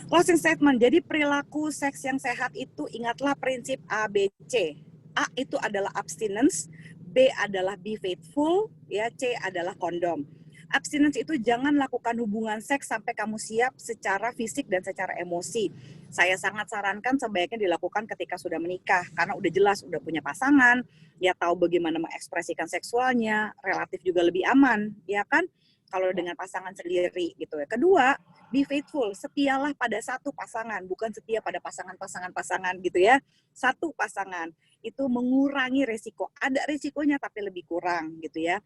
Closing statement. Jadi perilaku seks yang sehat itu ingatlah prinsip ABC. A itu adalah abstinence, B adalah be faithful, ya, C adalah kondom. Abstinence itu jangan lakukan hubungan seks sampai kamu siap secara fisik dan secara emosi. Saya sangat sarankan sebaiknya dilakukan ketika sudah menikah, karena udah jelas, udah punya pasangan, ya tahu bagaimana mengekspresikan seksualnya, relatif juga lebih aman, ya kan? Kalau dengan pasangan sendiri gitu ya. Kedua, be faithful, setialah pada satu pasangan, bukan setia pada pasangan gitu ya. Satu pasangan itu mengurangi resiko. Ada resikonya tapi lebih kurang gitu ya.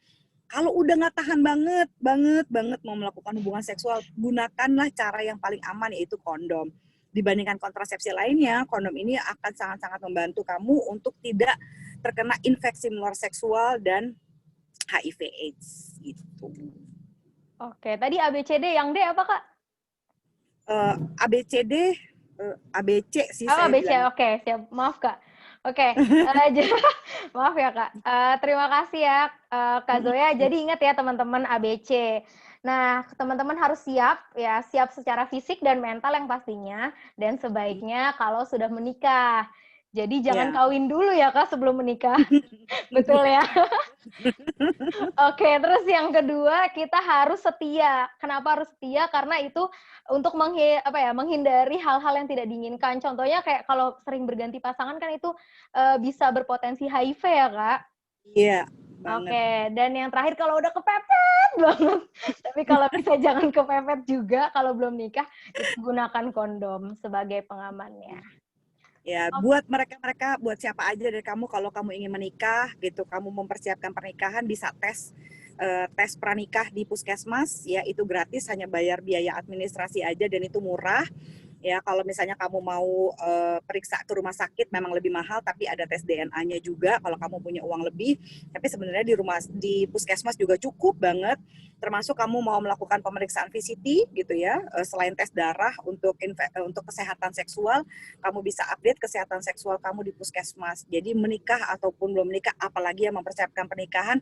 Kalau udah nggak tahan banget mau melakukan hubungan seksual, gunakanlah cara yang paling aman, yaitu kondom. Dibandingkan kontrasepsi lainnya, kondom ini akan sangat-sangat membantu kamu untuk tidak terkena infeksi menular seksual dan HIV/AIDS gitu. Oke, tadi ABCD, yang D apa Kak? ABCD, ABC sih Oh, saya ABC, bilang. oke, siap. Maaf Kak. Oke, maaf ya Kak. Terima kasih ya Kak Zoya. Jadi ingat ya teman-teman ABC. Nah, teman-teman harus siap ya, siap secara fisik dan mental yang pastinya. Dan sebaiknya kalau sudah menikah. Jadi jangan Ya. kawin dulu ya Kak sebelum menikah. Betul ya? Oke, terus yang kedua kita harus setia. Kenapa harus setia? Karena itu untuk menghindari hal-hal yang tidak diinginkan. Contohnya kayak kalau sering berganti pasangan kan itu bisa berpotensi HIV ya Kak. Iya, banget. Oke, dan yang terakhir kalau udah kepepet banget. Tapi kalau bisa jangan kepepet juga kalau belum nikah, itu gunakan kondom sebagai pengamannya. Ya, buat mereka-mereka, buat siapa aja dari kamu, kalau kamu ingin menikah gitu, kamu mempersiapkan pernikahan, bisa tes pranikah di puskesmas, ya itu gratis, hanya bayar biaya administrasi aja dan itu murah. Ya, kalau misalnya kamu mau periksa ke rumah sakit memang lebih mahal, tapi ada tes DNA-nya juga kalau kamu punya uang lebih. Tapi sebenarnya di puskesmas juga cukup banget. Termasuk kamu mau melakukan pemeriksaan VCT gitu ya, selain tes darah untuk kesehatan seksual, kamu bisa update kesehatan seksual kamu di puskesmas. Jadi menikah ataupun belum menikah, apalagi yang mempersiapkan pernikahan,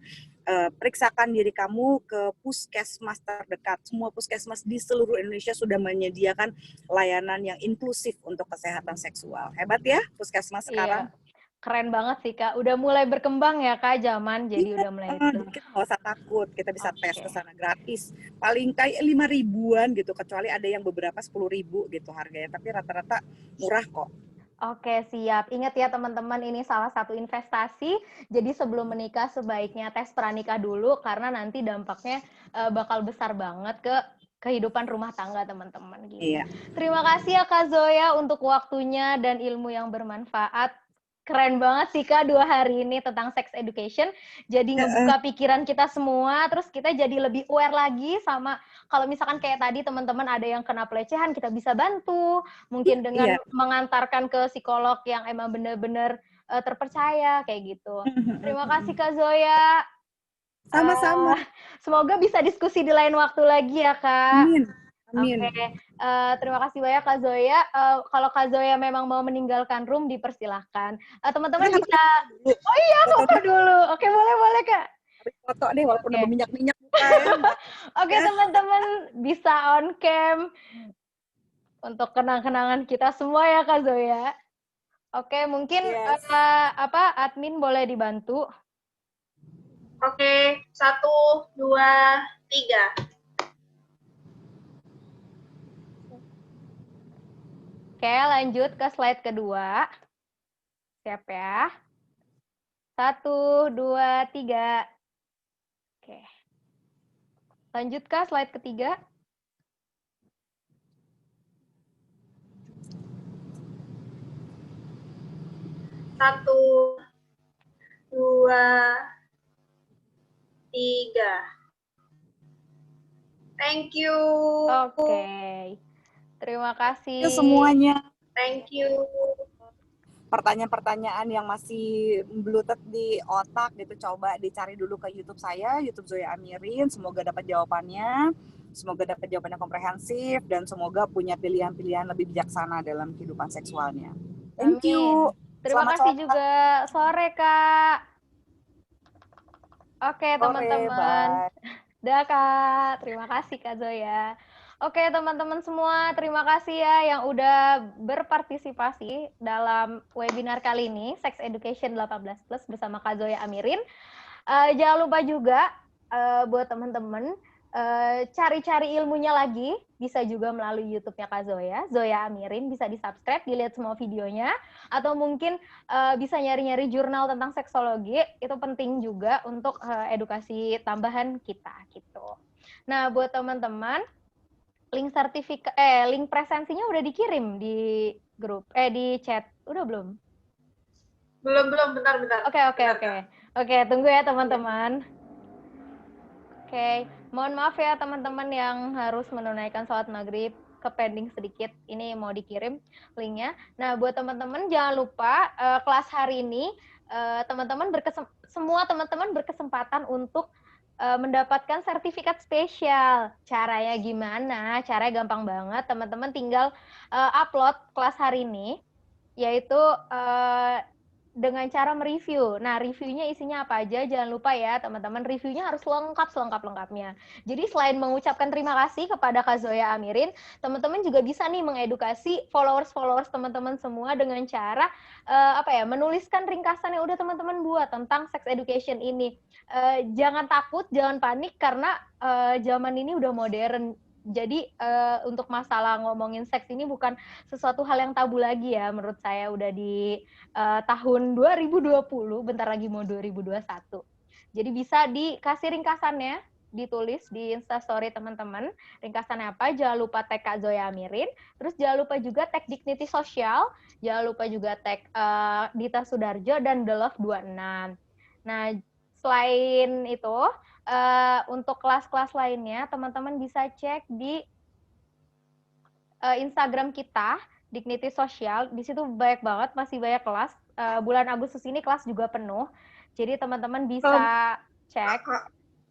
periksakan diri kamu ke puskesmas terdekat. Semua puskesmas di seluruh Indonesia sudah menyediakan layanan yang inklusif untuk kesehatan seksual. Hebat ya puskesmas sekarang. Iya, keren banget sih Kak. Udah mulai berkembang ya Kak zaman, jadi udah mulai itu. Kita nggak usah takut, kita bisa tes Oke. ke sana gratis. Paling kayak 5.000-an gitu, kecuali ada yang beberapa 10.000 gitu harganya, tapi rata-rata murah kok. Oke, siap. Ingat ya teman-teman, ini salah satu investasi. Jadi sebelum menikah sebaiknya tes pranikah dulu, karena nanti dampaknya bakal besar banget ke kehidupan rumah tangga teman-teman. Gitu. Iya. Terima kasih ya Kak Zoya untuk waktunya dan ilmu yang bermanfaat. Keren banget sih Kak 2 hari ini tentang sex education. Jadi ngebuka pikiran kita semua, terus kita jadi lebih aware lagi sama kalau misalkan kayak tadi teman-teman ada yang kena pelecehan, kita bisa bantu. Mungkin dengan mengantarkan ke psikolog yang emang benar-benar terpercaya kayak gitu. Terima kasih Kak Zoya. Sama-sama. Semoga bisa diskusi di lain waktu lagi ya Kak. Amin. Oke, terima kasih banyak Kak Zoya. Kalau Kak Zoya memang mau meninggalkan room, dipersilahkan. Teman-teman bisa... Oh iya, foto dulu. Oke, boleh Kak. Foto deh, walaupun ada minyak-minyak. Oke, teman-teman bisa on cam untuk kenang-kenangan kita semua ya Kak Zoya. Oke, mungkin admin boleh dibantu. Oke, 1, 2, 3. Oke, lanjut ke slide kedua. Siap ya. 1, 2, 3. Oke. Lanjut ke slide ketiga. Satu, 2, 3. Thank you. Oke. Terima kasih. Semuanya. Thank you. Pertanyaan-pertanyaan yang masih belutet di otak gitu, coba dicari dulu ke YouTube saya, YouTube Zoya Amirin. Semoga dapat jawabannya. Semoga dapat jawaban yang komprehensif dan semoga punya pilihan-pilihan lebih bijaksana dalam kehidupan seksualnya. Thank you. Terima kasih juga. Sore, Kak. Oke, teman-teman. Dah, Kak. Terima kasih, Kak Zoya. Oke, teman-teman semua, terima kasih ya yang udah berpartisipasi dalam webinar kali ini, Sex Education 18 Plus bersama Kak Zoya Amirin. Jangan lupa juga buat teman-teman cari-cari ilmunya lagi, bisa juga melalui YouTube-nya Kak Zoya, Zoya Amirin, bisa di-subscribe, dilihat semua videonya, atau mungkin bisa nyari-nyari jurnal tentang seksologi, itu penting juga untuk edukasi tambahan kita gitu. Nah, buat teman-teman, link presensinya udah dikirim di grup di chat. Udah belum? Belum, bentar. Oke, tunggu ya teman-teman. Oke, mohon maaf ya teman-teman yang harus menunaikan sholat maghrib ke pending sedikit. Ini mau dikirim linknya. Nah, buat teman-teman jangan lupa kelas hari ini semua teman-teman berkesempatan untuk mendapatkan sertifikat spesial. Caranya gimana? Caranya gampang banget. Teman-teman tinggal upload kelas hari ini, yaitu dengan cara mereview. Nah, reviewnya isinya apa aja? Jangan lupa ya, teman-teman. Reviewnya harus lengkap selengkap-lengkapnya. Jadi selain mengucapkan terima kasih kepada Kak Zoya Amirin, teman-teman juga bisa nih mengedukasi followers teman-teman semua dengan cara menuliskan ringkasan yang udah teman-teman buat tentang sex education ini. Jangan takut, jangan panik karena zaman ini udah modern. Jadi untuk masalah ngomongin seks ini bukan sesuatu hal yang tabu lagi ya, menurut saya udah di tahun 2020, bentar lagi mau 2021. Jadi bisa dikasih ringkasannya, ditulis di Instastory teman-teman. Ringkasannya apa? Jangan lupa tag Kak Zoya Amirin. Terus jangan lupa juga tag Dignity Social. Jangan lupa juga tag Dita Sudarjo dan The Love 26. Nah, selain itu, untuk kelas-kelas lainnya, teman-teman bisa cek di Instagram kita, Dignity Social. Di situ banyak banget, masih banyak kelas. Bulan Agustus ini kelas juga penuh. Jadi teman-teman bisa cek.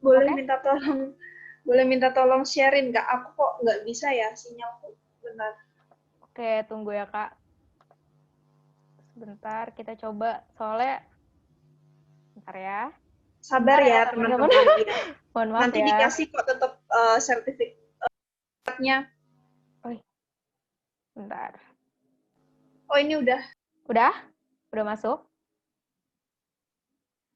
Boleh minta tolong sharein Kak. Aku kok nggak bisa ya sinyalku. Benar. Oke, tunggu ya Kak. Sebentar, kita coba. Soalnya, bentar ya. Sabar ya teman-teman. Mohon maaf nanti ya. Dikasih kok tetap sertifikatnya. Bentar. Oh, ini udah. Udah? Udah masuk?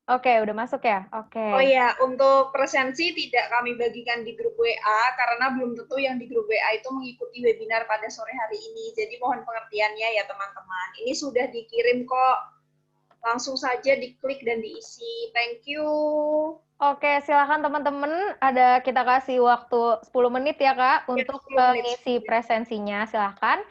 Oke, udah masuk ya? Oke. Oh ya, untuk presensi tidak kami bagikan di grup WA karena belum tentu yang di grup WA itu mengikuti webinar pada sore hari ini. Jadi mohon pengertiannya ya teman-teman. Ini sudah dikirim kok. Langsung saja diklik dan diisi. Thank you. Oke, silakan teman-teman. Kita kasih waktu 10 menit ya, Kak, untuk mengisi presensinya. Silakan.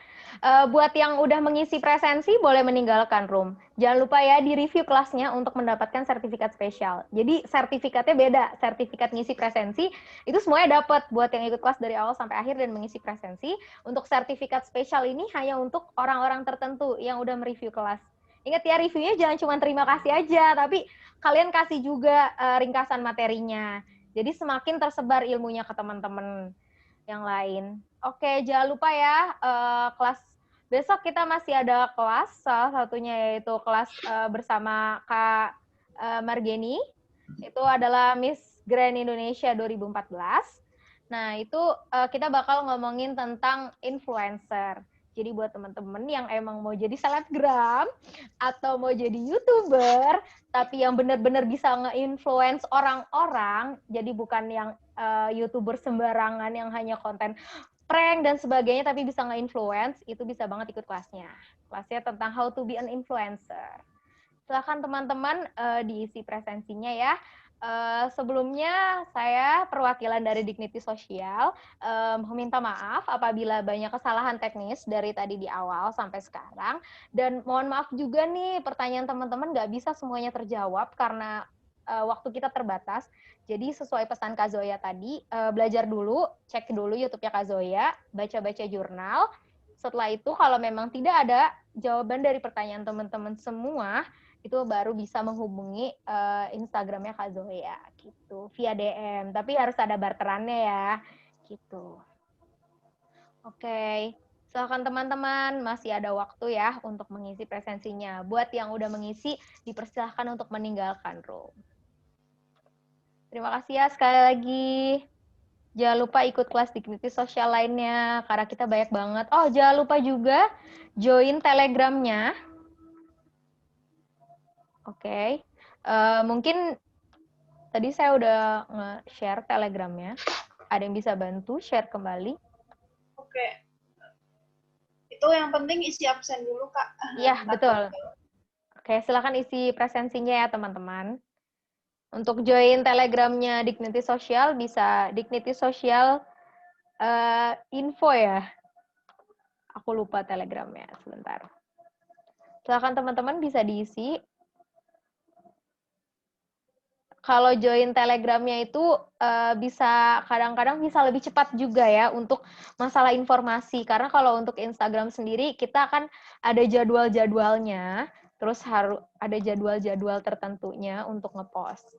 Buat yang udah mengisi presensi, boleh meninggalkan room. Jangan lupa ya, di-review kelasnya untuk mendapatkan sertifikat spesial. Jadi, sertifikatnya beda. Sertifikat ngisi presensi, itu semuanya dapat buat yang ikut kelas dari awal sampai akhir dan mengisi presensi. Untuk sertifikat spesial ini hanya untuk orang-orang tertentu yang udah mereview kelas. Ingat ya, reviewnya jangan cuma terima kasih aja, tapi kalian kasih juga ringkasan materinya. Jadi semakin tersebar ilmunya ke teman-teman yang lain. Oke, jangan lupa ya, kelas besok kita masih ada kelas, salah satunya yaitu kelas bersama Kak Margeni. Itu adalah Miss Grand Indonesia 2014. Nah, itu kita bakal ngomongin tentang influencer. Jadi buat teman-teman yang emang mau jadi selebgram atau mau jadi YouTuber, tapi yang benar-benar bisa nge-influence orang-orang, jadi bukan yang YouTuber sembarangan yang hanya konten prank dan sebagainya, tapi bisa nge-influence, itu bisa banget ikut kelasnya. Kelasnya tentang how to be an influencer. Silakan teman-teman diisi presensinya ya. Sebelumnya saya perwakilan dari Dignity Social meminta maaf apabila banyak kesalahan teknis dari tadi di awal sampai sekarang, dan mohon maaf juga nih pertanyaan teman-teman nggak bisa semuanya terjawab karena waktu kita terbatas. Jadi sesuai pesan Kak Zoya tadi, belajar dulu, cek dulu YouTube-nya Kak Zoya, baca-baca jurnal. Setelah itu kalau memang tidak ada jawaban dari pertanyaan teman-teman semua, itu baru bisa menghubungi Instagramnya Kak Zoya gitu via DM, tapi harus ada barterannya ya gitu. Oke, silakan teman-teman, masih ada waktu ya untuk mengisi presensinya. Buat yang udah mengisi, dipersilahkan untuk meninggalkan room. Terima kasih ya sekali lagi. Jangan lupa ikut kelas Dignity Sosial lainnya, karena kita banyak banget. Oh, jangan lupa juga join Telegramnya. Oke. Mungkin tadi saya udah nge-share Telegramnya. Ada yang bisa bantu share kembali? Oke. Itu yang penting isi absen dulu, Kak. Iya, betul. Oke, silakan isi presensinya ya, teman-teman. Untuk join Telegramnya Dignity Sosial, bisa Dignity Sosial info ya. Aku lupa Telegramnya, sebentar. Silakan teman-teman bisa diisi. Kalau join Telegramnya itu bisa kadang-kadang bisa lebih cepat juga ya untuk masalah informasi. Karena kalau untuk Instagram sendiri kita kan ada jadwal-jadwalnya, terus harus ada jadwal-jadwal tertentunya untuk ngepost.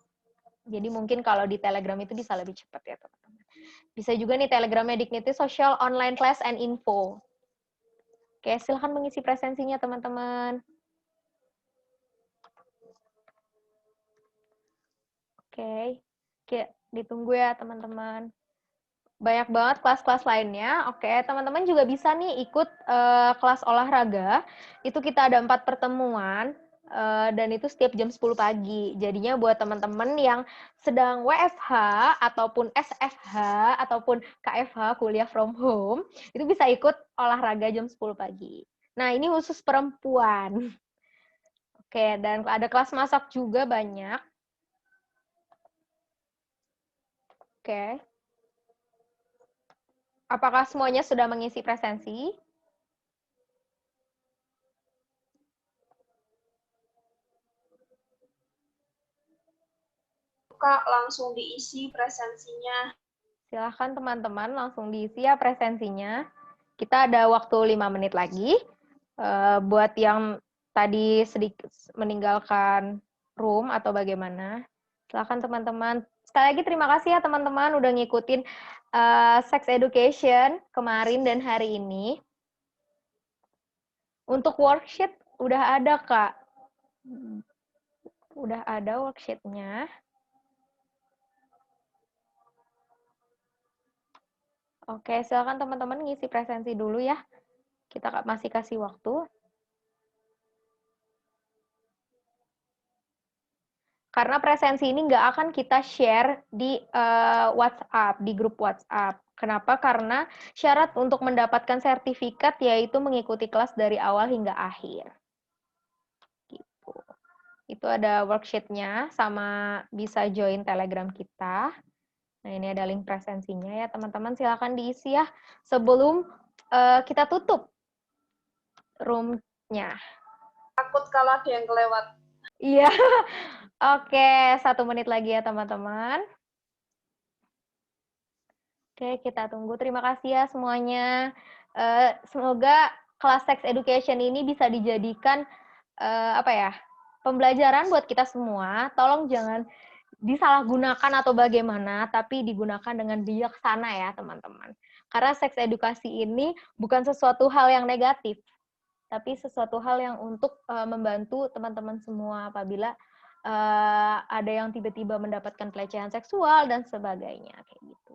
Jadi mungkin kalau di Telegram itu bisa lebih cepat ya teman-teman. Bisa juga nih Telegramnya Dignity Social Online Class and Info. Oke, silahkan mengisi presensinya teman-teman. Oke, ditunggu ya teman-teman. Banyak banget kelas-kelas lainnya. Oke, teman-teman juga bisa nih ikut kelas olahraga. Itu kita ada 4 pertemuan, dan itu setiap jam 10 pagi. Jadinya buat teman-teman yang sedang WFH, ataupun SFH, ataupun KFH, kuliah from home, itu bisa ikut olahraga jam 10 pagi. Nah, ini khusus perempuan. Oke, dan ada kelas masak juga banyak. Oke. Apakah semuanya sudah mengisi presensi? Kak, langsung diisi presensinya. Silahkan teman-teman langsung diisi ya presensinya. Kita ada waktu 5 menit lagi. Buat yang tadi sedikit meninggalkan room atau bagaimana, silahkan teman-teman. Sekali lagi terima kasih ya teman-teman udah ngikutin sex education kemarin dan hari ini. Untuk worksheet udah ada, Kak. Udah ada worksheet-nya. Oke, silakan teman-teman ngisi presensi dulu ya. Kita masih kasih waktu. Karena presensi ini nggak akan kita share di WhatsApp, di grup WhatsApp. Kenapa? Karena syarat untuk mendapatkan sertifikat yaitu mengikuti kelas dari awal hingga akhir. Gitu. Itu ada worksheet-nya, sama bisa join Telegram kita. Nah, ini ada link presensinya ya, teman-teman. Silakan diisi ya sebelum kita tutup room-nya. Takut kalau ada yang kelewat. Iya. Oke, 1 menit lagi ya, teman-teman. Oke, kita tunggu. Terima kasih ya semuanya. Semoga kelas sex education ini bisa dijadikan pembelajaran buat kita semua. Tolong jangan disalahgunakan atau bagaimana, tapi digunakan dengan bijaksana ya, teman-teman. Karena seks edukasi ini bukan sesuatu hal yang negatif, tapi sesuatu hal yang untuk membantu teman-teman semua apabila ada yang tiba-tiba mendapatkan pelecehan seksual dan sebagainya, kayak gitu.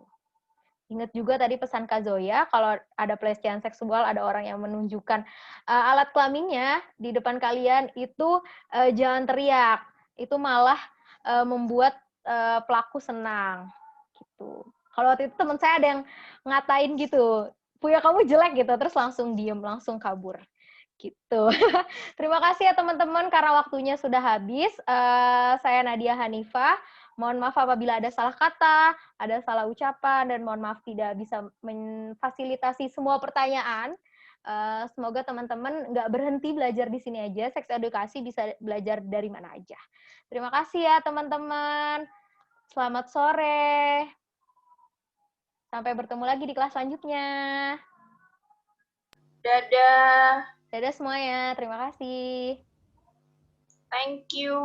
Ingat juga tadi pesan Kak Zoya, kalau ada pelecehan seksual, ada orang yang menunjukkan alat kelaminnya di depan kalian, itu jangan teriak. Itu malah membuat pelaku senang. Gitu. Kalau waktu itu teman saya ada yang ngatain gitu, punya kamu jelek gitu, terus langsung diem, langsung kabur. Gitu. Terima kasih ya teman-teman, karena waktunya sudah habis. Saya Nadia Hanifah. Mohon maaf apabila ada salah kata, ada salah ucapan, dan mohon maaf tidak bisa memfasilitasi semua pertanyaan. Semoga teman-teman nggak berhenti belajar di sini aja. Seks edukasi bisa belajar dari mana aja. Terima kasih ya teman-teman. Selamat sore. Sampai bertemu lagi di kelas selanjutnya. Dadah. Dadah semuanya. Terima kasih. Thank you.